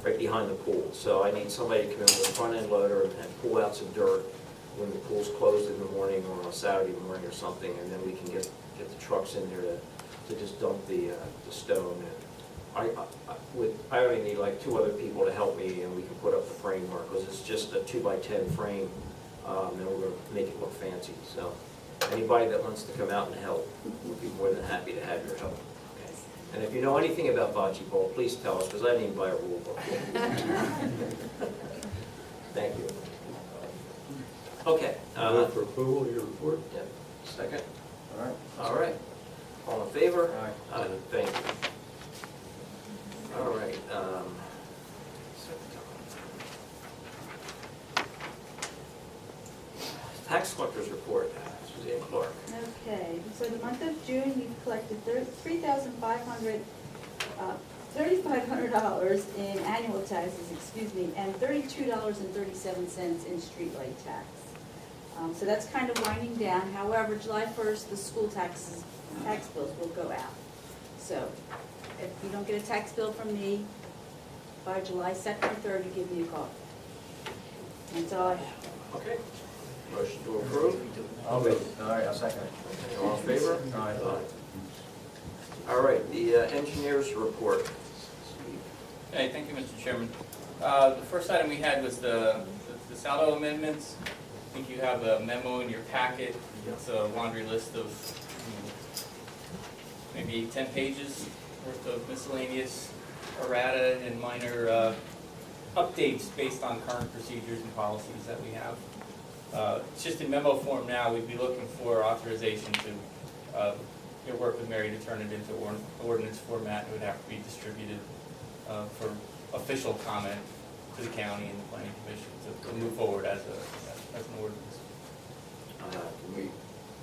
right behind the pool. So I need somebody to come in with a front end loader and pull out some dirt when the pool's closed in the morning or on a Saturday morning or something, and then we can get the trucks in there to just dump the stone. And I only need like 2 other people to help me, and we can put up the framework, because it's just a 2x10 frame, and we're going to make it look fancy. So anybody that wants to come out and help, would be more than happy to have your help. Okay. And if you know anything about bocce ball, please tell us, because I didn't buy a rule book. Thank you. Okay. Move for approval, your report? Yep. Second? All right. All right. All in favor? Aye. Thank you. All right. Tax collector's report, Suzanne Clark. Okay, so the month of June, we've collected $3,500 in annual taxes, and $32.37 in streetlight tax. So that's kind of winding down. However, July 1st, the school tax bills will go out. So if you don't get a tax bill from me by July 2nd or 3rd, you give me a call. That's all I have. Okay. Motion to approve. All right, I'll second it. All in favor? Aye. All right, the engineer's report. Hey, thank you, Mr. Chairman. The first item we had was the saldo amendments. I think you have a memo in your packet. It's a laundry list of maybe 10 pages worth of miscellaneous errata and minor updates based on current procedures and policies that we have. It's just in memo form now. We'd be looking for authorization to work with Mary to turn it into ordinance format. It would have to be distributed for official comment to the county and the planning commission to move forward as an ordinance. Can we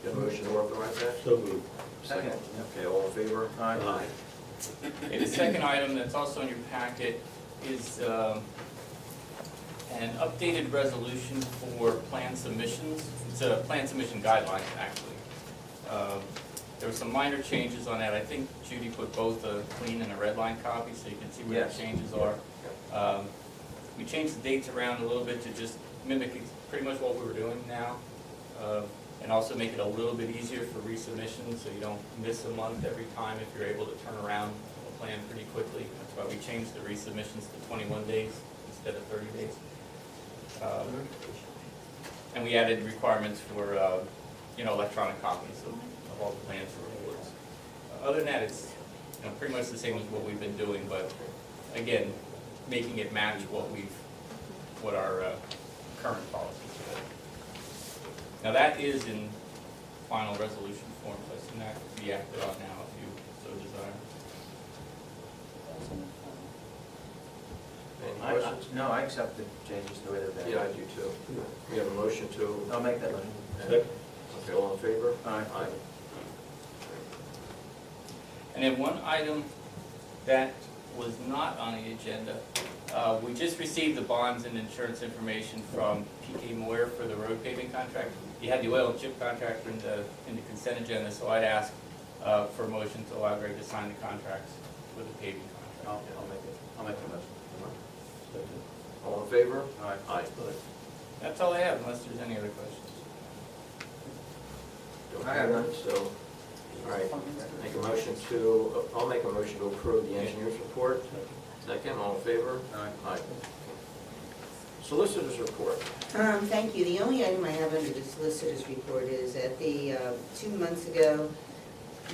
get a motion to authorize that? So moved. Second. Okay, all in favor? Aye. Okay, the second item that's also in your packet is an updated resolution for plan submissions. It's a plan submission guideline, actually. There were some minor changes on that. I think Judy put both a clean and a red line copy, so you can see where Yes. the changes are. We changed the dates around a little bit to just mimic pretty much what we were doing now, and also make it a little bit easier for resubmission, so you don't miss a month every time if you're able to turn around a plan pretty quickly. That's why we changed the resubmissions to 21 days instead of 30 days. And we added requirements for, electronic copies of all the plans for reports. Other than that, it's, pretty much the same as what we've been doing, but again, making it match what our current policies are. Now that is in final resolution form, so it's not to be acted on now if you so desire. Any questions? No, I accept the changes the way they're there. Yeah, I do too. We have a motion to. I'll make that motion. Second. Okay, all in favor? Aye. And then one item that was not on the agenda, we just received the bonds and insurance information from PK Moyer for the road paving contract. You had the oil and chip contract in the consent agenda, so I'd ask for a motion to allow Greg to sign the contracts for the paving contract. I'll make the motion. All in favor? Aye. That's all I have, unless there's any other questions. Don't have none, so, all right. I'll make a motion to approve the engineer's report. Second, all in favor? Aye. Solicitor's report. Thank you. The only item I have under the solicitor's report is that 2 months ago,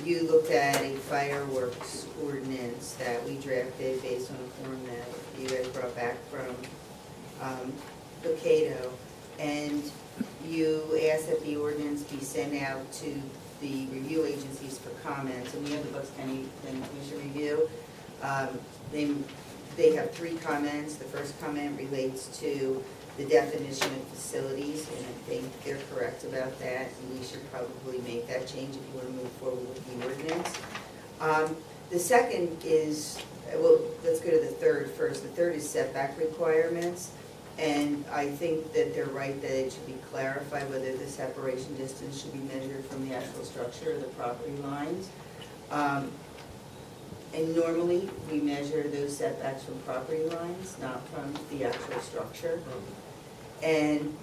you looked at a fireworks ordinance that we drafted based on a form that you guys brought back from Bocato. And you asked that the ordinance be sent out to the review agencies for comments. And we have the Bucks County Planning Commission review. They have 3 comments. The first comment relates to the definition of facilities, and I think they're correct about that, and we should probably make that change if you want to move forward with the ordinance. The second is, well, let's go to the third first. The third is setback requirements, and I think that they're right that it should be clarified whether the separation distance should be measured from the actual structure or the property lines. And normally, we measure those setbacks from property lines, not from the actual structure. And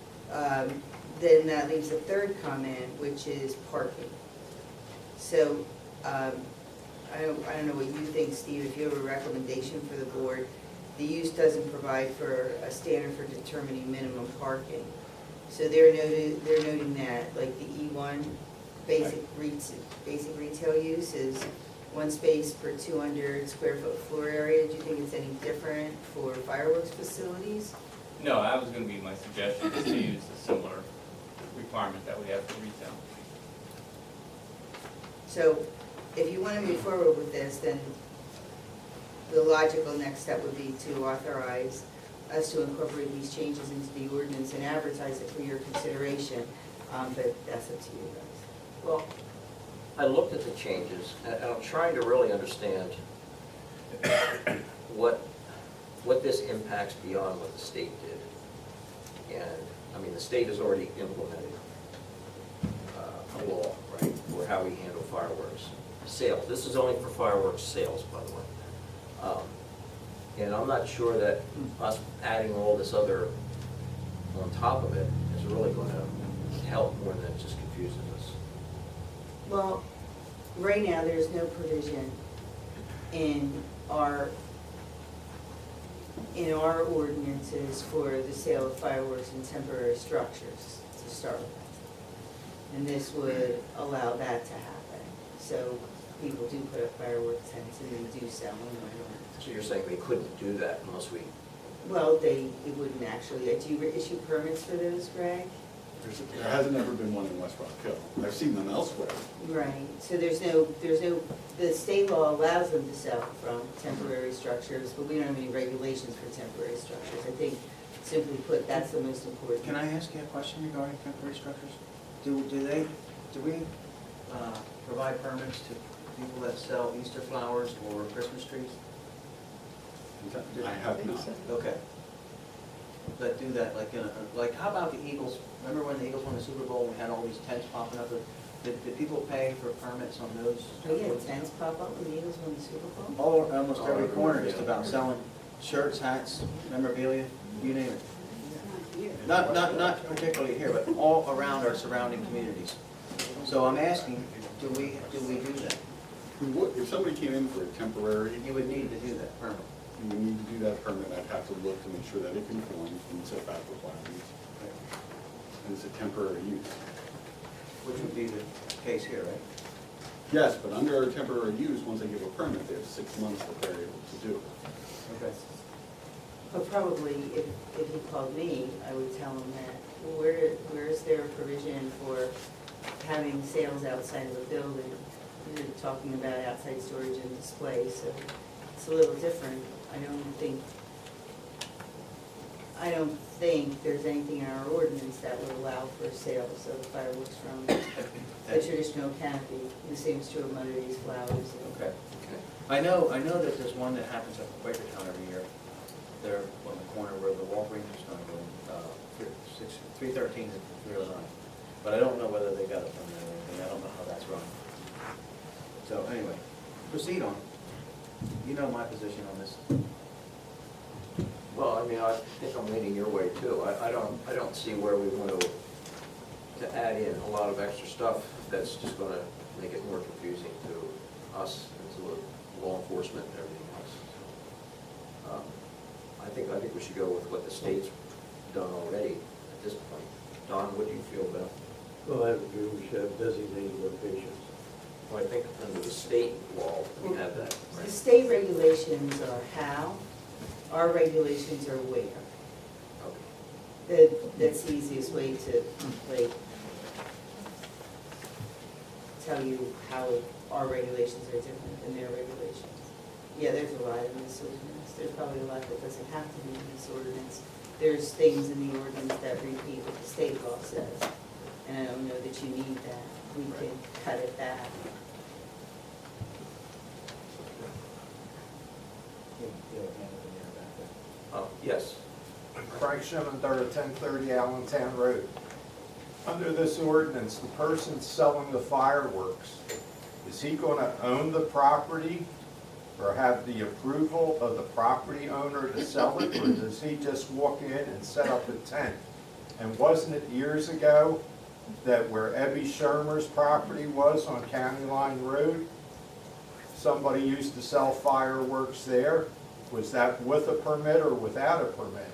then that leaves a third comment, which is parking. So, I don't know what you think, Steve, if you have a recommendation for the board. The use doesn't provide for a standard for determining minimum parking. So they're noting that, like the E1 basic retail use is 1 space per 200 square foot floor area. Do you think it's any different for fireworks facilities? No, that was going to be my suggestion, is to use a similar requirement that we have for retail. So if you want to move forward with this, then the logical next step would be to authorize us to incorporate these changes into the ordinance and advertise it for your consideration, but that's up to you guys. Well, I looked at the changes, and I'm trying to really understand what this impacts beyond what the state did. And, I mean, the state has already implemented a law, right, for how we handle fireworks sales. This is only for fireworks sales, by the way. And I'm not sure that us adding all this other on top of it is really going to help more than it just confuses us. Well, right now, there's no provision in our ordinances for the sale of fireworks in temporary structures to start with. And this would allow that to happen. So people do put up fireworks tents and they do sell them. So you're saying we couldn't do that unless we, Well, it wouldn't actually. Do you issue permits for those, Greg? There hasn't ever been one in West Rockhill. I've seen them elsewhere. Right, so there's no, the state law allows them to sell from temporary structures, but we don't have any regulations for temporary structures. I think, simply put, that's the most important. Can I ask you a question regarding temporary structures? Do we provide permits to people that sell Easter flowers or Christmas trees? I have not. Okay. That do that, like how about the Eagles? Remember when the Eagles won the Super Bowl and we had all these tents popping up? Did people pay for permits on those? Oh, yeah, tents pop up when the Eagles win the Super Bowl? All, almost every corner is about selling shirts, hats, memorabilia, you name it. Not particularly here, but all around our surrounding communities. So I'm asking, do we do that? If somebody came in for a temporary, You would need to do that permit. you would need to do that permit. I'd have to look to make sure that it conforms and setback requirements. And it's a temporary use. Which would be the case here, right? Yes, but under our temporary use, once they give a permit, they have 6 months that they're able to do it. Okay. But probably, if he called me, I would tell him that, where's their provision for having sales outside of a building? You're talking about outside storage and display, so it's a little different. I don't think there's anything in our ordinance that would allow for sales of fireworks from the traditional canopy. The same is true of Mother Day's flowers. Okay. I know that there's one that happens at the Quakertown every year. There on the corner where the Walgreens is going to go, 313 and 309. But I don't know whether they got it from there or anything. I don't know how that's run. So anyway, proceed on. You know my position on this. Well, I mean, I think I'm leaning your way too. I don't see where we want to add in a lot of extra stuff that's just gonna make it more confusing to us and to law enforcement and everything else. I think we should go with what the state's done already at this point. Don, what do you feel about? Well, I would agree, we should have designated locations. Well, I think under the state law, we have that, The right? state regulations are how, our regulations are where. Okay. That's the easiest way to, like, tell you how our regulations are different than their regulations. Yeah, there's a lot in this ordinance. There's probably a lot that doesn't have to be in this ordinance. There's things in the ordinance that repeat what the state law says. And I don't know that you need that. We can cut it back. Yes. Frank Sherman, 1030 Allentown Road. Under this ordinance, the person selling the fireworks, is he going to own the property or have the approval of the property owner to sell it, or does he just walk in and set up a tent? And wasn't it years ago that where Ebby Shermer's property was on County Line Road, somebody used to sell fireworks there? Was that with a permit or without a permit?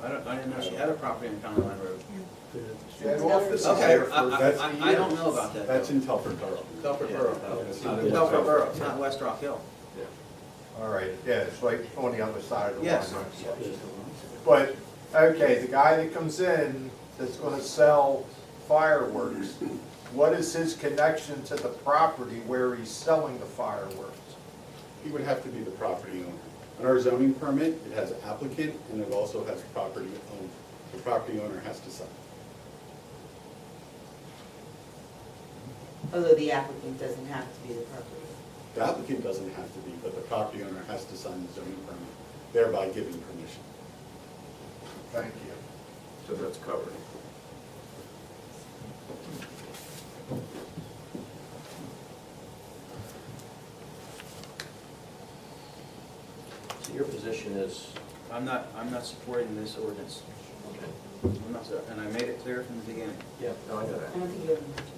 I didn't know she had a property on County Line Road. That office is Okay, there for 50 I don't years. know about that. That's in Telford Borough. Telford Borough. It's not in Telford West Borough, Rockhill. it's not West Rock Hill. All right, yeah, it's right on the other side of the line. Yes. But, okay, the guy that comes in that's gonna sell fireworks, what is his connection to the property where he's selling the fireworks? He would have to be the property owner. On our zoning permit, it has applicant and it also has property owner. The property owner has to sign. Although the applicant doesn't have to be the property. The applicant doesn't have to be, but the property owner has to sign the zoning permit, thereby giving permission. Thank you. So that's covered. So your position is, I'm not supporting this ordinance. okay, I'm not, and I made it clear from the beginning. yeah, no, I know I that. don't think you have a motion.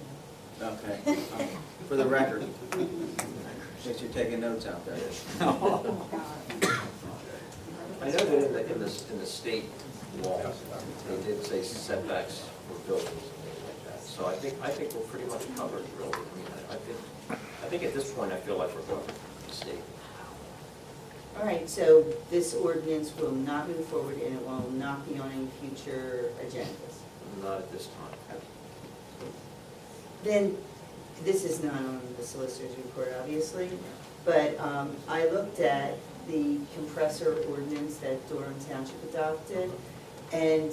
Okay. For the record, since you're taking notes out there. I know that in the state law, they did say setbacks for buildings and things like that. So I think we're pretty much covered, really. I mean, I think at this point, I feel like we're covered, the state. All right, so this ordinance will not move forward and it will not be on any future agendas. Not at this time. Then, this is not on the solicitor's report, obviously, but I looked at the compressor ordinance that Durham Township adopted, and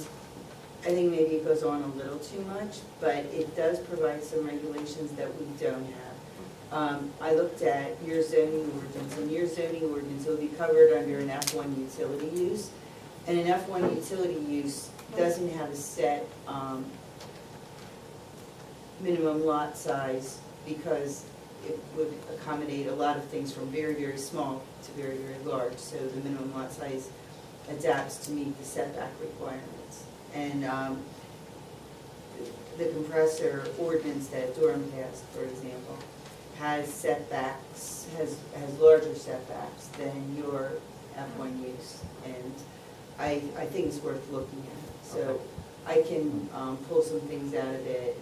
I think maybe it goes on a little too much, but it does provide some regulations that we don't have. I looked at your zoning ordinance, and your zoning ordinance will be covered under an F1 utility use, and an F1 utility use doesn't have a set minimum lot size because it would accommodate a lot of things from very, very small to very, very large. So the minimum lot size adapts to meet the setback requirements. And the compressor ordinance that Durham passed, for example, has setbacks, has larger setbacks than your F1 use. And I think it's worth looking at. So I can pull some things out of it,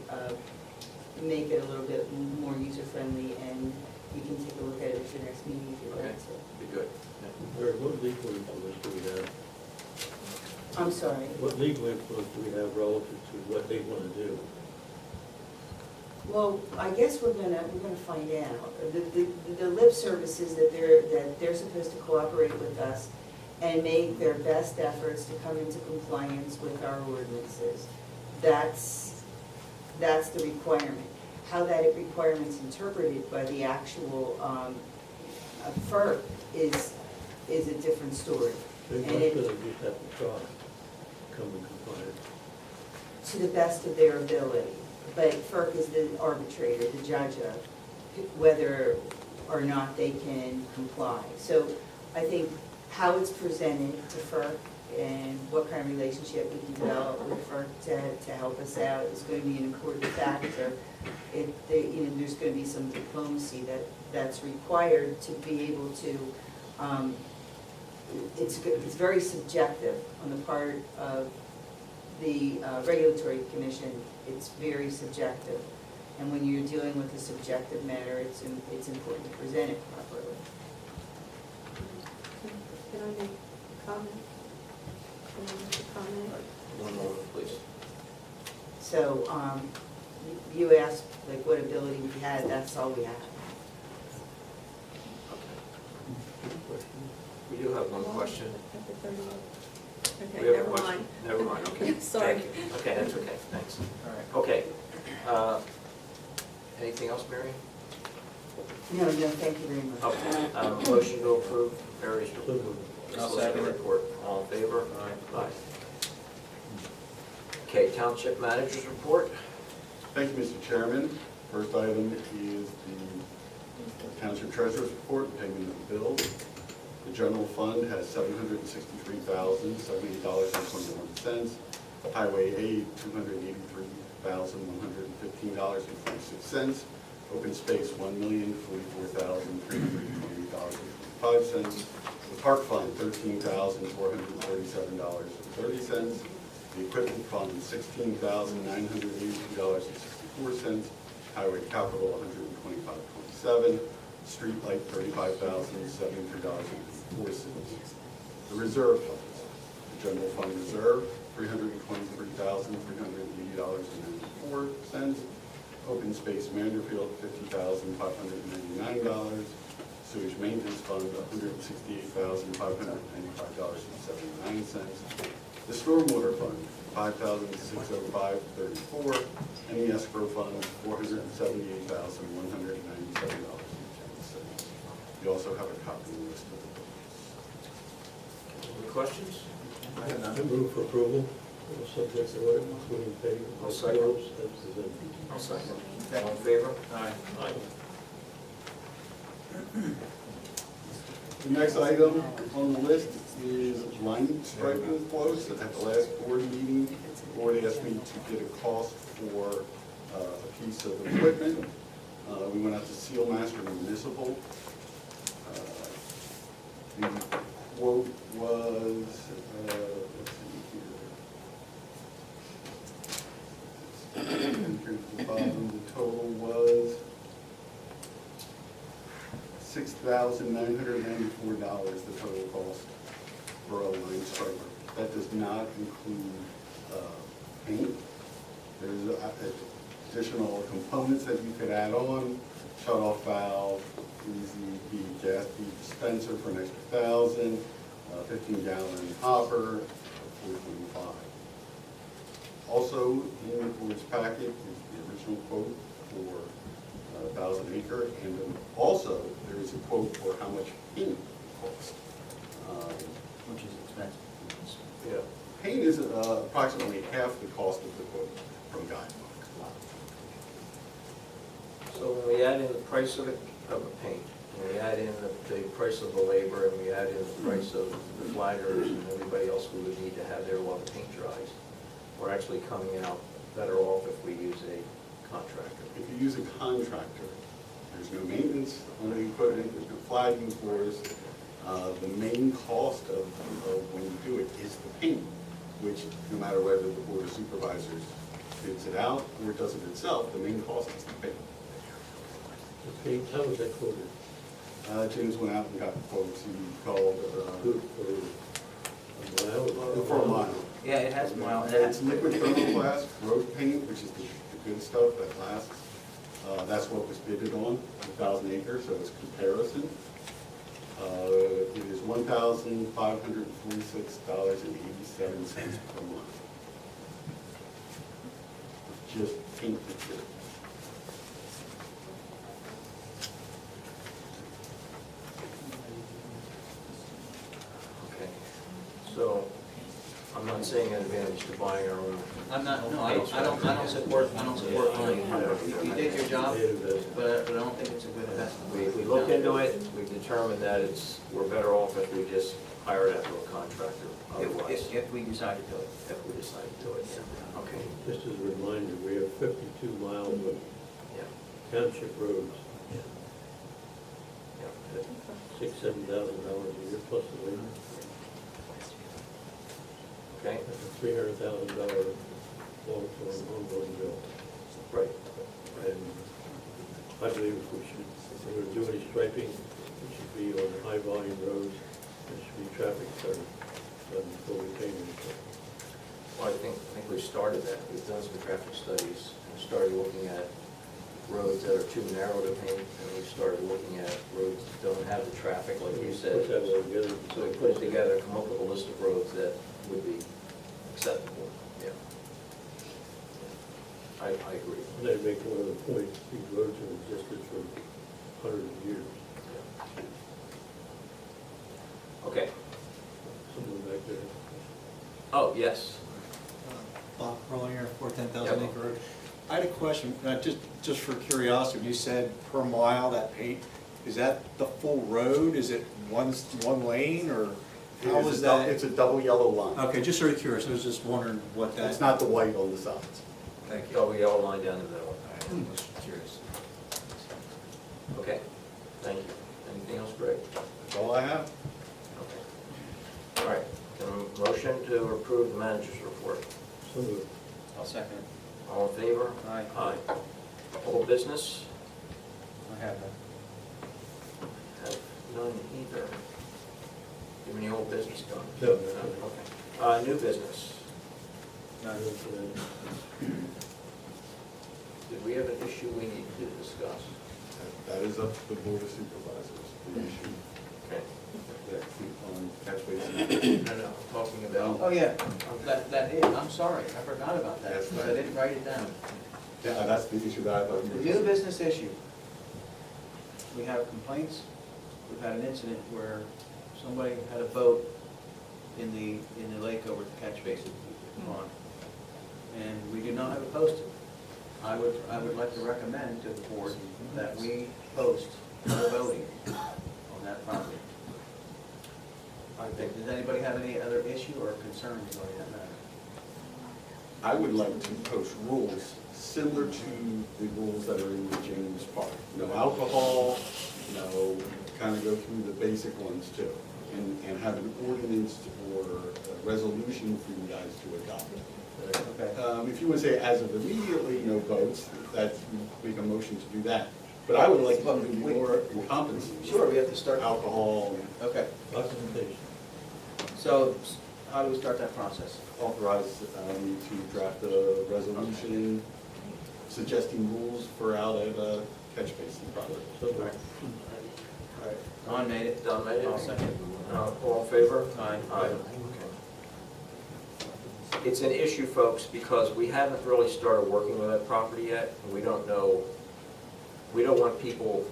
make it a little bit more user-friendly, and you can take a look at it at your next meeting if you'd like to. Be good. Mary, what legal influence do we have? I'm sorry. What legal influence do we have relative to what they want to do? Well, I guess we're gonna find out. The lip service is that they're supposed to cooperate with us and make their best efforts to come into compliance with our ordinances. That's the requirement. How that requirement's interpreted by the actual FERC is a different story. They And must it, really just have to try, come in compliance. to the best of their ability. But FERC is the arbitrator, the judge of whether or not they can comply. So I think how it's presented to FERC and what kind of relationship we can develop with FERC to help us out is going to be an important factor. There's going to be some diplomacy that's required to be able to, it's very subjective on the part of the regulatory commission. It's very subjective. And when you're dealing with a subjective matter, it's important to present it properly. Can I make a comment? Can I make a comment? One moment, please. So, you asked, like, what ability we had, that's all we have. We do have one question. Okay, We have a never question. mind. Never mind, okay. Sorry. Thank you. Okay, that's okay, thanks. All right. Okay. Anything else, Mary? No, thank you very much. Okay, motion to approve Mary's I'll second it. report. All in favor? Aye. Okay, Township Manager's report. Thank you, Mr. Chairman. First item is the Township Treasurer's report and payment of the bills. The general fund has $763,078.21. Highway aid, $283,115.46. Open space, $1,044,328.55. The park fund, $13,437.30. The equipment fund, $16,982.64. Highway capital, $125.27. Street light, $35,073.04. The reserve funds, the general fund reserve, $323,380.94. Open space Manderfield, $50,599. Sewage maintenance fund, $168,595.79. The stormwater fund, $5,605.34. And the escrow fund, $478,197.10. You also have a copy of the list of the bills. Any questions? I move for approval, subject to what, including payment. I'll second. Bills as presented. I'll second. All in favor? Aye. The next item on the list is line striping quotes. At the last board meeting, the board asked me to get a cost for a piece of equipment. We went out to Sealmaster Municipal. The quote was, let's see here. The total was $6,000. $6,994, the total cost for a line striper. That does not include paint. There's additional components that you could add on, shut-off valve, easy gas dispenser for an extra 1,000, 15-gallon hopper, 425. Also, in the board's packet is the original quote for 1,000 acre, and then also there is a quote for how much paint costs. Which is expensive. Yeah, paint is approximately half the cost of the quote from Guidebook. So when we add in the price of the paint, and we add in the price of the labor, and we add in the price of the flaggers and everybody else we would need to have there while the paint dries, we're actually coming out better off if we use a contractor. If you use a contractor, there's no maintenance on the equipment, there's no flagging floors. The main cost of when you do it is the paint, which no matter whether the board of supervisors bids it out or it does it itself, the main cost is the paint. The paint, how was that quoted? James went out and got quotes. He called Good for a mile? for a mile. Yeah, it has mild. And it's liquid thermoplast road paint, which is the good stuff that lasts. That's what was bidded on, 1,000 acres, so it's comparison. It is $1,546.87 per month. Just paint material. Okay. So, I'm not saying an advantage to buying our own. I'm not, no, I don't support buying. You did your job, but I don't think it's a good investment. We looked into it, we determined that we're better off if we just hire it out to a contractor otherwise. If we decide to do it. If we decide to do it, yeah. Okay. Just as a reminder, we have 52 miles of Yeah. township roads, Yeah. $6,000-7,000 a year plus the labor. Okay. That's a $300,000 long-term ongoing bill. Right. And I believe if we should, if we're going to do any striping, it should be on high-volume roads. There should be traffic study done before we pay anything. Well, I think we started that. We've done some traffic studies and started looking at roads that are too narrow to paint, and we started looking at roads that don't have the traffic, like you said. Put that all together. So we put it together, come up with a list of roads that would be acceptable, yeah. I agree. And they make one of the points, these roads have existed for hundreds of years. Okay. Someone back there. Oh, yes. Bob Rollinger, 410,000 Yeah. Acre Road. I had a question, just for curiosity. You said per mile that paint, is that the full road? Is it one lane, or how is that? It's a double yellow line. Okay, just sort of curious. I was just wondering what that. It's not the white on the sides. Thank you. Double yellow line down the middle. I was curious. Okay, thank you. Anything else, Greg? That's all I have. Okay. All right, then a motion to approve the manager's report. So moved. I'll second it. All in favor? Aye. Aye. Old business? I have that. Have none either. Do you have any old business done? No. Okay. New business? Did we have an issue we need to discuss? That is up to the board of supervisors, the issue. Okay. On catch basin. No, I'm talking about. Oh, yeah, that is, I'm sorry, I forgot about that, Yes, because I didn't write it down. Yeah, that's the issue that I thought you were. New business issue. We have complaints. We've had an incident where somebody had a boat in the lake over at the catch basin pond. And we do not have it posted. I would like to recommend to the board that we post no boating on that property. Does anybody have any other issue or concern regarding that matter? I would like to post rules similar to the rules that are in the James Park. No alcohol, kind of go through the basic ones too. And have an ordinance or a resolution for you guys to adopt. Okay. If you want to say as of immediately, no boats, that we make a motion to do that. But I would like to be more encompassing. Sure, we have to start. Alcohol, Okay, Documentation. so how do we start that process? authorize me to draft a resolution suggesting rules for out at catch basin project. So, All right, Don made it. Don made it? I'll second. All in favor? Aye. Okay. It's an issue, folks, because we haven't really started working with that property yet, and we don't know, we don't want people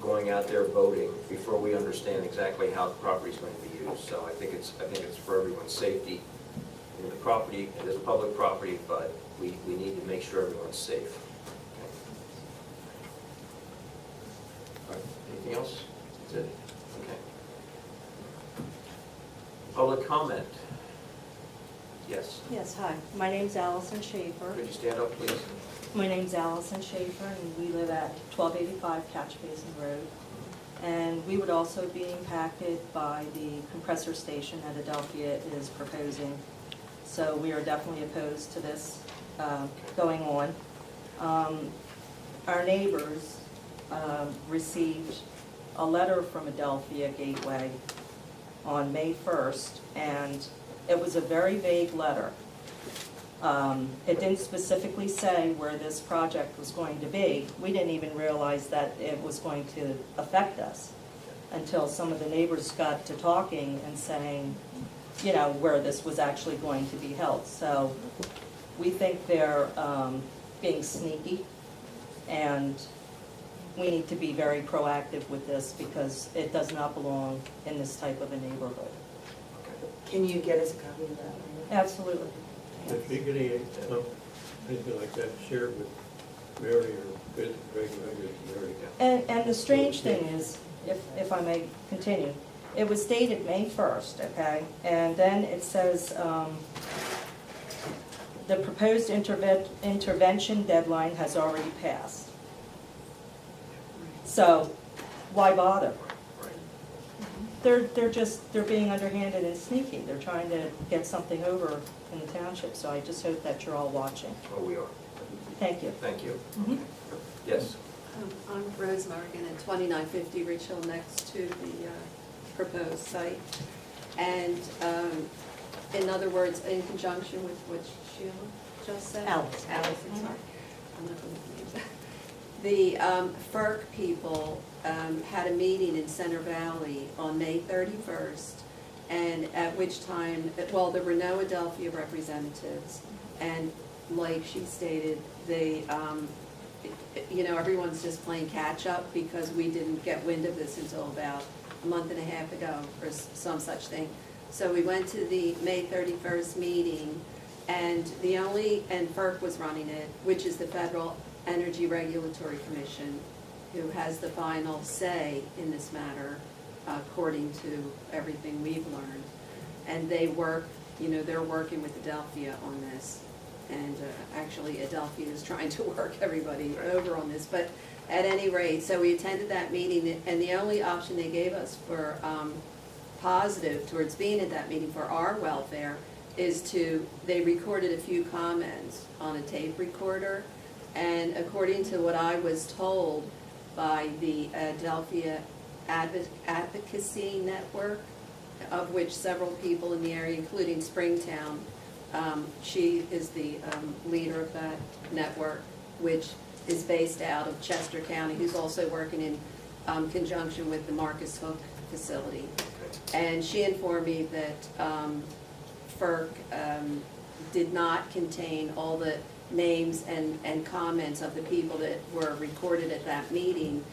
going out there voting before we understand exactly how the property is going to be used. So I think it's for everyone's safety. In the property, it is public property, but we need to make sure everyone's safe. Okay. All right, anything else? That's it? Okay. Public comment? Yes. Yes, hi. My name's Allison Schaefer. Could you stand up, please? My name's Allison Schaefer, and we live at 1285 Catch Basin Road. And we would also be impacted by the compressor station that Adelphia is proposing. So we are definitely opposed to this going on. Our neighbors received a letter from Adelphia Gateway on May 1st, and it was a very vague letter. It didn't specifically say where this project was going to be. We didn't even realize that it was going to affect us until some of the neighbors got to talking and saying, you know, where this was actually going to be held. So we think they're being sneaky, and we need to be very proactive with this because it does not belong in this type of a neighborhood. Can you get us a copy of that? Absolutely. If you get anything like that, share it with Mary or Greg, Mary. And the strange thing is, if I may continue, it was dated May 1st, okay? And then it says, the proposed intervention deadline has already passed. So, why bother? They're being underhanded and sneaky. They're trying to get something over in the township, so I just hope that you're all watching. Oh, we are. Thank you. Thank you. Mhm. Yes. I'm Rose Morgan at 2950 Rich Hill, next to the proposed site. And in other words, in conjunction with what Sheila just said. Alice. Sorry. I'm not going to use that. The FERC people had a meeting in Center Valley on May 31st, and at which time, well, there were no Adelphia representatives, and like she stated, they, you know, everyone's just playing catch-up because we didn't get wind of this until about a month and a half ago, or some such thing. So we went to the May 31st meeting, and FERC was running it, which is the Federal Energy Regulatory Commission, who has the final say in this matter, according to everything we've learned. And they work, you know, they're working with Adelphia on this. And actually, Adelphia is trying to work everybody over on this. But at any rate, so we attended that meeting, and the only option they gave us for positive towards being at that meeting for our welfare is they recorded a few comments on a tape recorder. And according to what I was told by the Adelphia Advocacy Network, of which several people in the area, including Springtown, she is the leader of that network, which is based out of Chester County, who's also working in conjunction with the Marcus Hook facility. And she informed me that FERC did not contain all the names and comments of the people that were recorded at that meeting.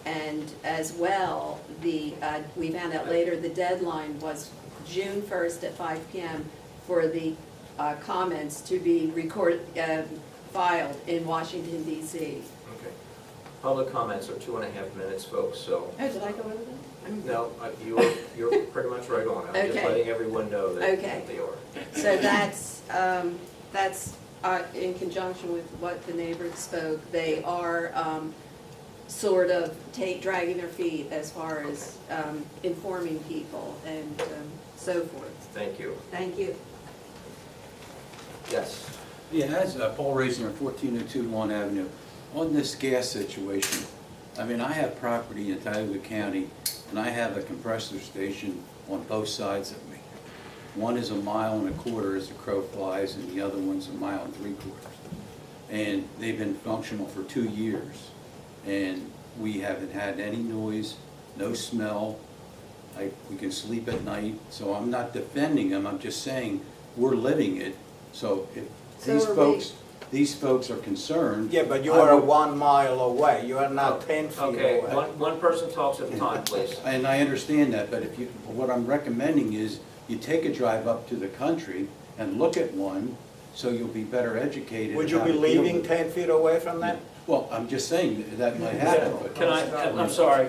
And as well, we found out later, the deadline was June 1st at 5 p.m. for the comments to be filed in Washington, D.C. Okay. Public comments are 2.5 minutes, folks, so. Oh, did I go over that? No, you're pretty much right on. I'm just Okay. letting everyone know that Okay. they are. So that's in conjunction with what the neighbors spoke. They are sort of dragging their feet as far as informing people and so forth. Thank you. Thank you. Yes. Yeah, that's Paul Raising, 1402 Lawn Avenue. On this gas situation, I mean, I have property in Tioga County, and I have a compressor station on both sides of me. One is 1.25 miles as the crow flies, and the other one's 1.75 miles. And they've been functional for 2 years. And we haven't had any noise, no smell. We can sleep at night. So I'm not defending them, I'm just saying we're living it. So if these folks are concerned. Yeah, but you are 1 mile away, you are not 10 feet Okay, away. one person talks at a time, please. And I understand that, but what I'm recommending is you take a drive up to the country and look at one, so you'll be better educated. Would you be leaving 10 feet away from that? Well, I'm just saying that might happen. but- Can I'm sorry,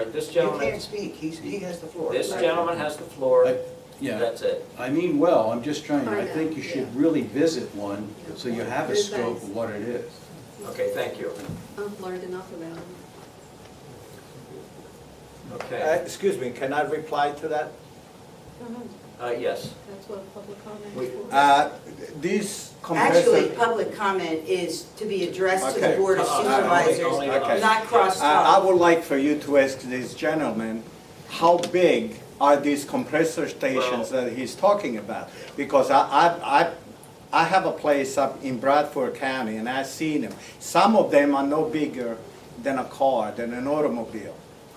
this You gentleman, can't speak, he has the floor. this gentleman has the floor, Yeah, that's it. I mean, well, I'm just trying, I I know, think you should really visit one, so you have a Good, scope thanks. of what it is. Okay, thank you. I've learned enough about them. Okay, Excuse me, can I reply to that? yes. That's what public comment We- is for. These Actually, compressor, public comment is to be addressed to the Okay. Board of Supervisors, Only Okay. not cross I talk. would like for you to ask this gentleman, how big are these compressor stations that he's talking about? Because I have a place up in Bradford County, and I've seen them. Some of them are no bigger than a car, than an automobile.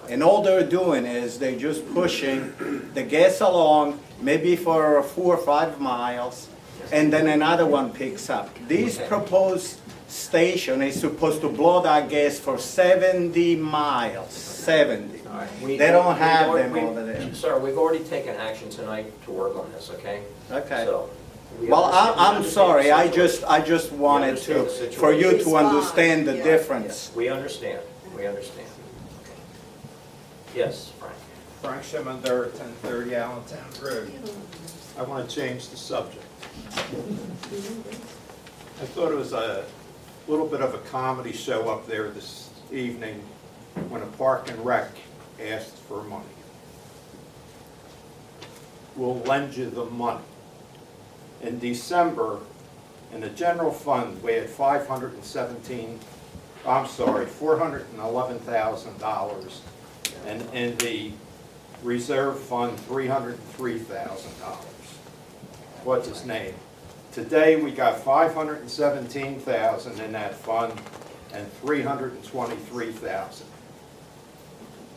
And all they're doing is they're just pushing the gas along, maybe for 4 or 5 miles, and then another one picks up. This proposed station is supposed to blow that gas for 70 miles, 70. All right. They don't have we've them already- over there. Sir, we've already taken action tonight to work on this, okay? Okay. So, we Well, understand- we I'm understand sorry, the I situation. just wanted understand to, the for you to situation. understand the Yeah. difference. We understand, we understand. Yes, Frank. Frank Shimondar, 1030 Allentown Road. I want to change the subject. I thought it was a little bit of a comedy show up there this evening when a Park and Rec asked for money. We'll lend you the money. In December, in the general fund, we had $411,000. And in the reserve fund, $303,000. What's his name? Today, we got $517,000 in that fund and $323,000.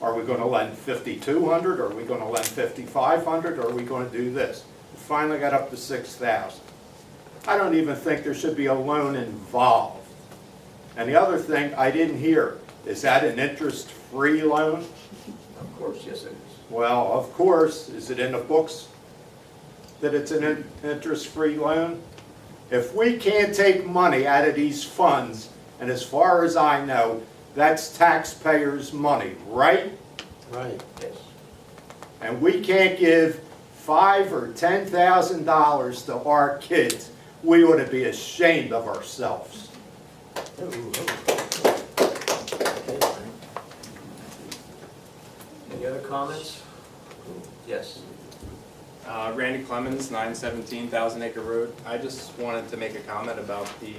Are we going to lend $5,200? Are we going to lend $5,500? Or are we going to do this? We finally got up to $6,000. I don't even think there should be a loan involved. And the other thing I didn't hear, is that an interest-free loan? Of course, yes it is. Well, of course, is it in the books that it's an interest-free loan? If we can't take money out of these funds, and as far as I know, that's taxpayers' money, right? Right. Yes. And we can't give $5,000 or $10,000 to our kids, we ought to be ashamed of ourselves. Any other comments? Yes. Randy Clemens, 917 Thousand Acre Road. I just wanted to make a comment about the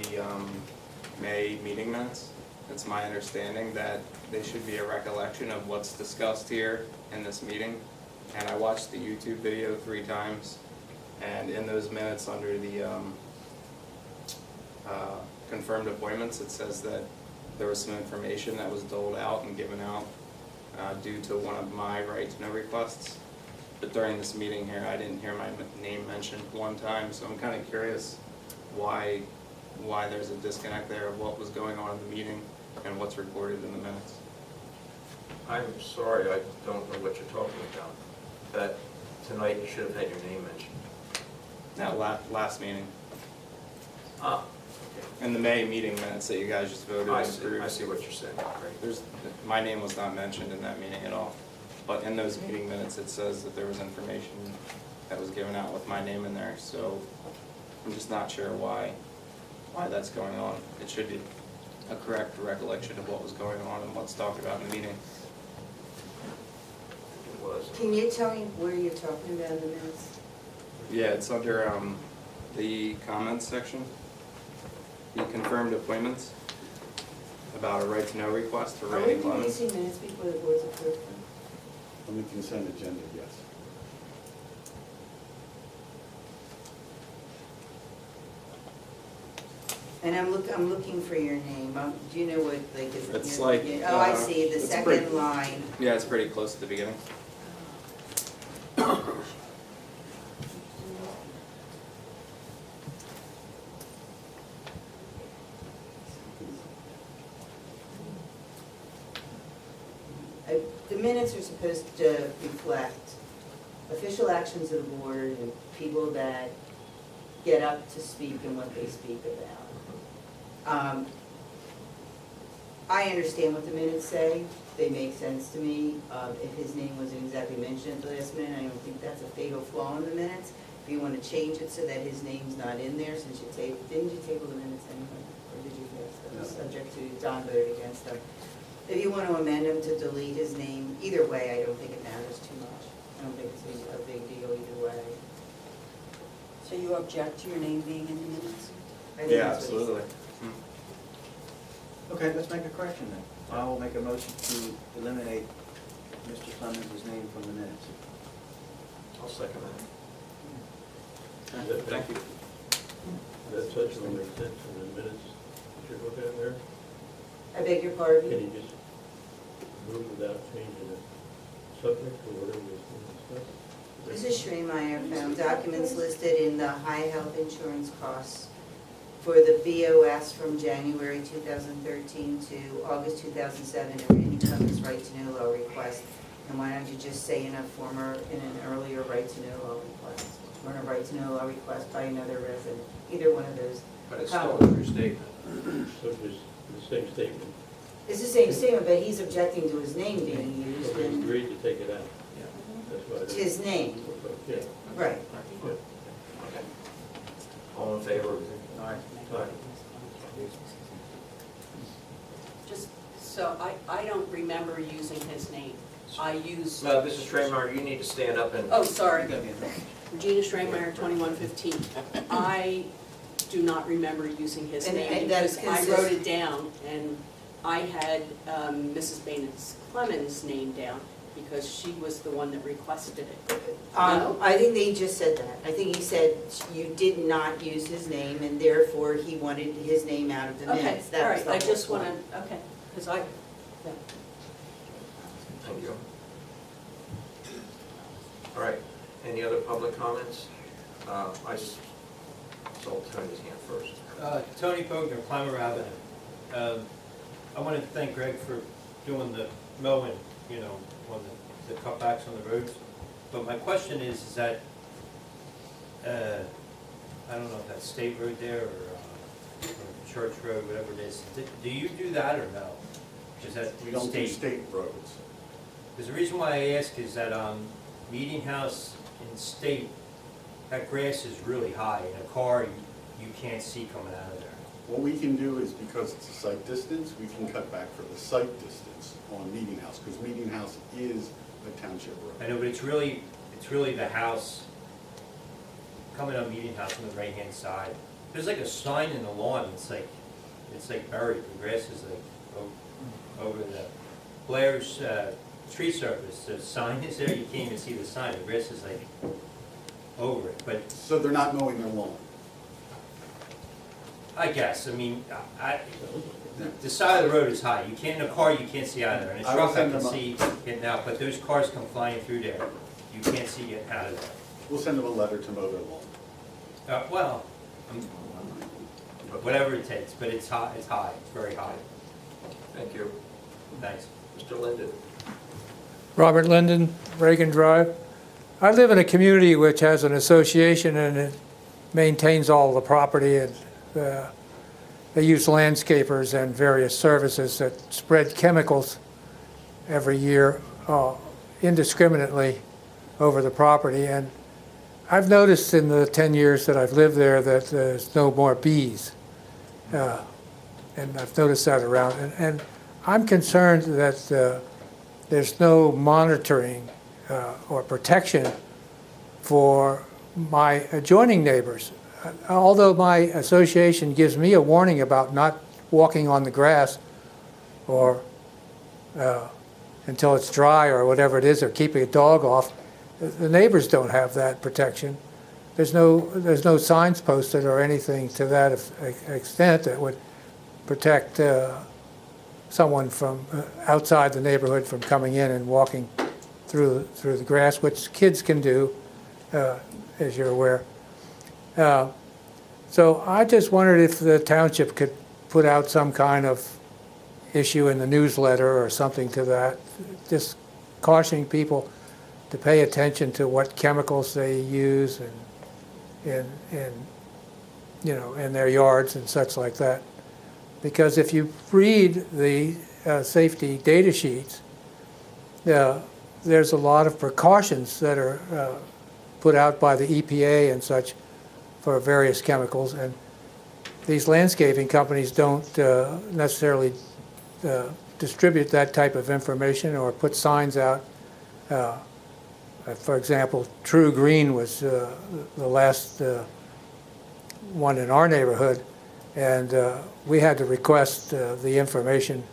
May meeting minutes. It's my understanding that they should be a recollection of what's discussed here in this meeting. And I watched the YouTube video 3 times, and in those minutes under the confirmed appointments, it says that there was some information that was doled out and given out due to one of my right to know requests. But during this meeting here, I didn't hear my name mentioned one time, so I'm kind of curious why there's a disconnect there of what was going on in the meeting and what's recorded in the minutes. I'm sorry, I don't know what you're talking about. That tonight you should have had your name mentioned. That last meeting. Ah, In the May meeting minutes that you guys just voted I and see, approved. I see what you're saying. Great. My name was not mentioned in that meeting at all. But in those meeting minutes, it says that there was information that was given out with my name in there, so I'm just not sure why that's going on. It should be a correct recollection of what was going on and what's talked about in the meeting. It was. Can you tell me where you're talking about in the minutes? Yeah, it's under the comments section, the confirmed appointments. about a right to know request for Are we Randy Clemens. releasing minutes before the board's approved them? On the consent agenda, yes. And I'm looking for your name. Do you know what, like, is it? It's near the like, beginning? Oh, I uh, see, the it's second pretty- line. Yeah, it's pretty close to the beginning. The minutes are supposed to reflect official actions of the board and people that get up to speak and what they speak about. I understand what the minutes say, they make sense to me. If his name wasn't exactly mentioned at the last minute, I don't think that's a fatal flaw in the minutes. If you want to change it so that his name's not in there, since you didn't you table the minutes anyway? Or did you pass them, subject to Don voted against them? If you want to amend him to delete his name, either way, I don't think it matters too much. I don't think it's a big deal either way. So you object to your name being in the minutes? I think Yeah, that's what he said. absolutely. Okay, let's make a correction then. I will make a motion to eliminate Mr. Clemens' name from the minutes. I'll second that. Thank you. That such will make sense in the minutes that you're looking at there. I beg your pardon? Can you just move without changing the subject or whatever is Mrs. Schreemeyer found documents listed in the high health insurance costs for the BOS from January 2013 to August 2007, and Randy Clemens' right to know law request. And why don't you just say in an earlier right to know law request, or a right to know law request by another resident, either one of those. But it's still a true statement. So just the same statement. It's the same statement, but he's objecting to his name being used, So we and agreed to take it out. Yeah. That's why. it's his name, Yeah. right. Yeah. Okay. All in favor? Aye. Just, so I don't remember using his name. I use, Mrs. Traymar, you need to stand up and. oh, sorry. Regina Strameyer, 2115. I do not remember using his And name that's because I consist- wrote it down, and I had Mrs. Baines Clemens' name down because she was the one that requested it. No? I think they just said that. I think he said you did not use his name, and therefore he wanted his name out of the Okay, minutes. all That was right, the I whole just point. want to, okay, because yeah. Thank you. All right, any other public comments? I saw Tony's hand first. Tony Bogner, Clymer Avenue. I wanted to thank Greg for doing the mowing, on the cutbacks on the roads. But my question is that, I don't know if that's State Road there or Church Road, whatever it is. Do you do that or no? Is that We don't do state roads. Because the reason why I ask is that on Meeting House in State, that grass is really high. In a car, you can't see coming out of there. What we can do is, because it's a site distance, we can cut back for the site distance on Meeting House, because Meeting House is a township road. I know, but it's really the house coming up Meeting House on the right-hand side. There's like a sign in the lawn, it's like buried, the grass is like over the Blair's tree surface. The sign is there, you can't even see the sign, the grass is like over it, but So they're not mowing their lawn. I guess, I mean, the side of the road is high, you can't, in a car, you can't see out of there, in a I will truck I send can them up. see getting out, but those cars come flying through there, you can't see getting out of there. We'll send them a letter to mow their lawn. Well, whatever it takes, but it's high, it's very high. Thank you. Thanks. Mr. Linden? Robert Linden, Reagan Drive. I live in a community which has an association and it maintains all the property, and they use landscapers and various services that spread chemicals every year indiscriminately over the property. And I've noticed in the 10 years that I've lived there that there's no more bees. And I've noticed that around. And I'm concerned that there's no monitoring or protection for my adjoining neighbors. Although my association gives me a warning about not walking on the grass or until it's dry or whatever it is, or keeping a dog off. The neighbors don't have that protection. There's no signs posted or anything to that extent that would protect someone from outside the neighborhood from coming in and walking through the grass, which kids can do, as you're aware. So I just wondered if the township could put out some kind of issue in the newsletter or something to that, just cautioning people to pay attention to what chemicals they use and you know, in their yards and such like that. Because if you read the safety data sheets, there's a lot of precautions that are put out by the EPA and such for various chemicals, and these landscaping companies don't necessarily distribute that type of information or put signs out. For example, True Green was the last one in our neighborhood, and we had to request the information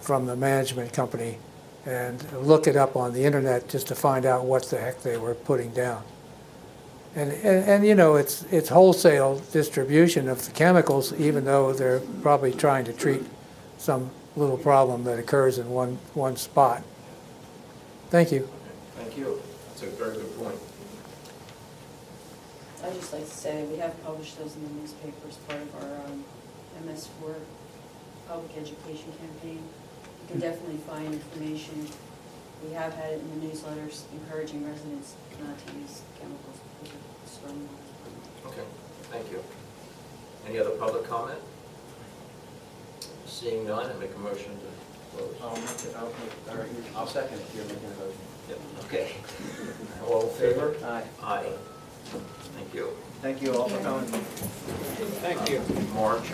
from the management company and look it up on the internet just to find out what the heck they were putting down. And you know, it's wholesale distribution of the chemicals, even though they're probably trying to treat some little problem that occurs in one spot. Thank you. Thank you. That's a very good point. I'd just like to say, we have published those in the newspaper as part of our MS4 public education campaign. You can definitely find information. We have had it in the newsletters encouraging residents not to use chemicals because of stormwater. Okay, thank you. Any other public comment? Seeing none, I make a motion to close. I'll second if you're making a motion. Yep, okay. All in favor? Aye. Aye. Thank you. Thank you all for coming. Thank you. March.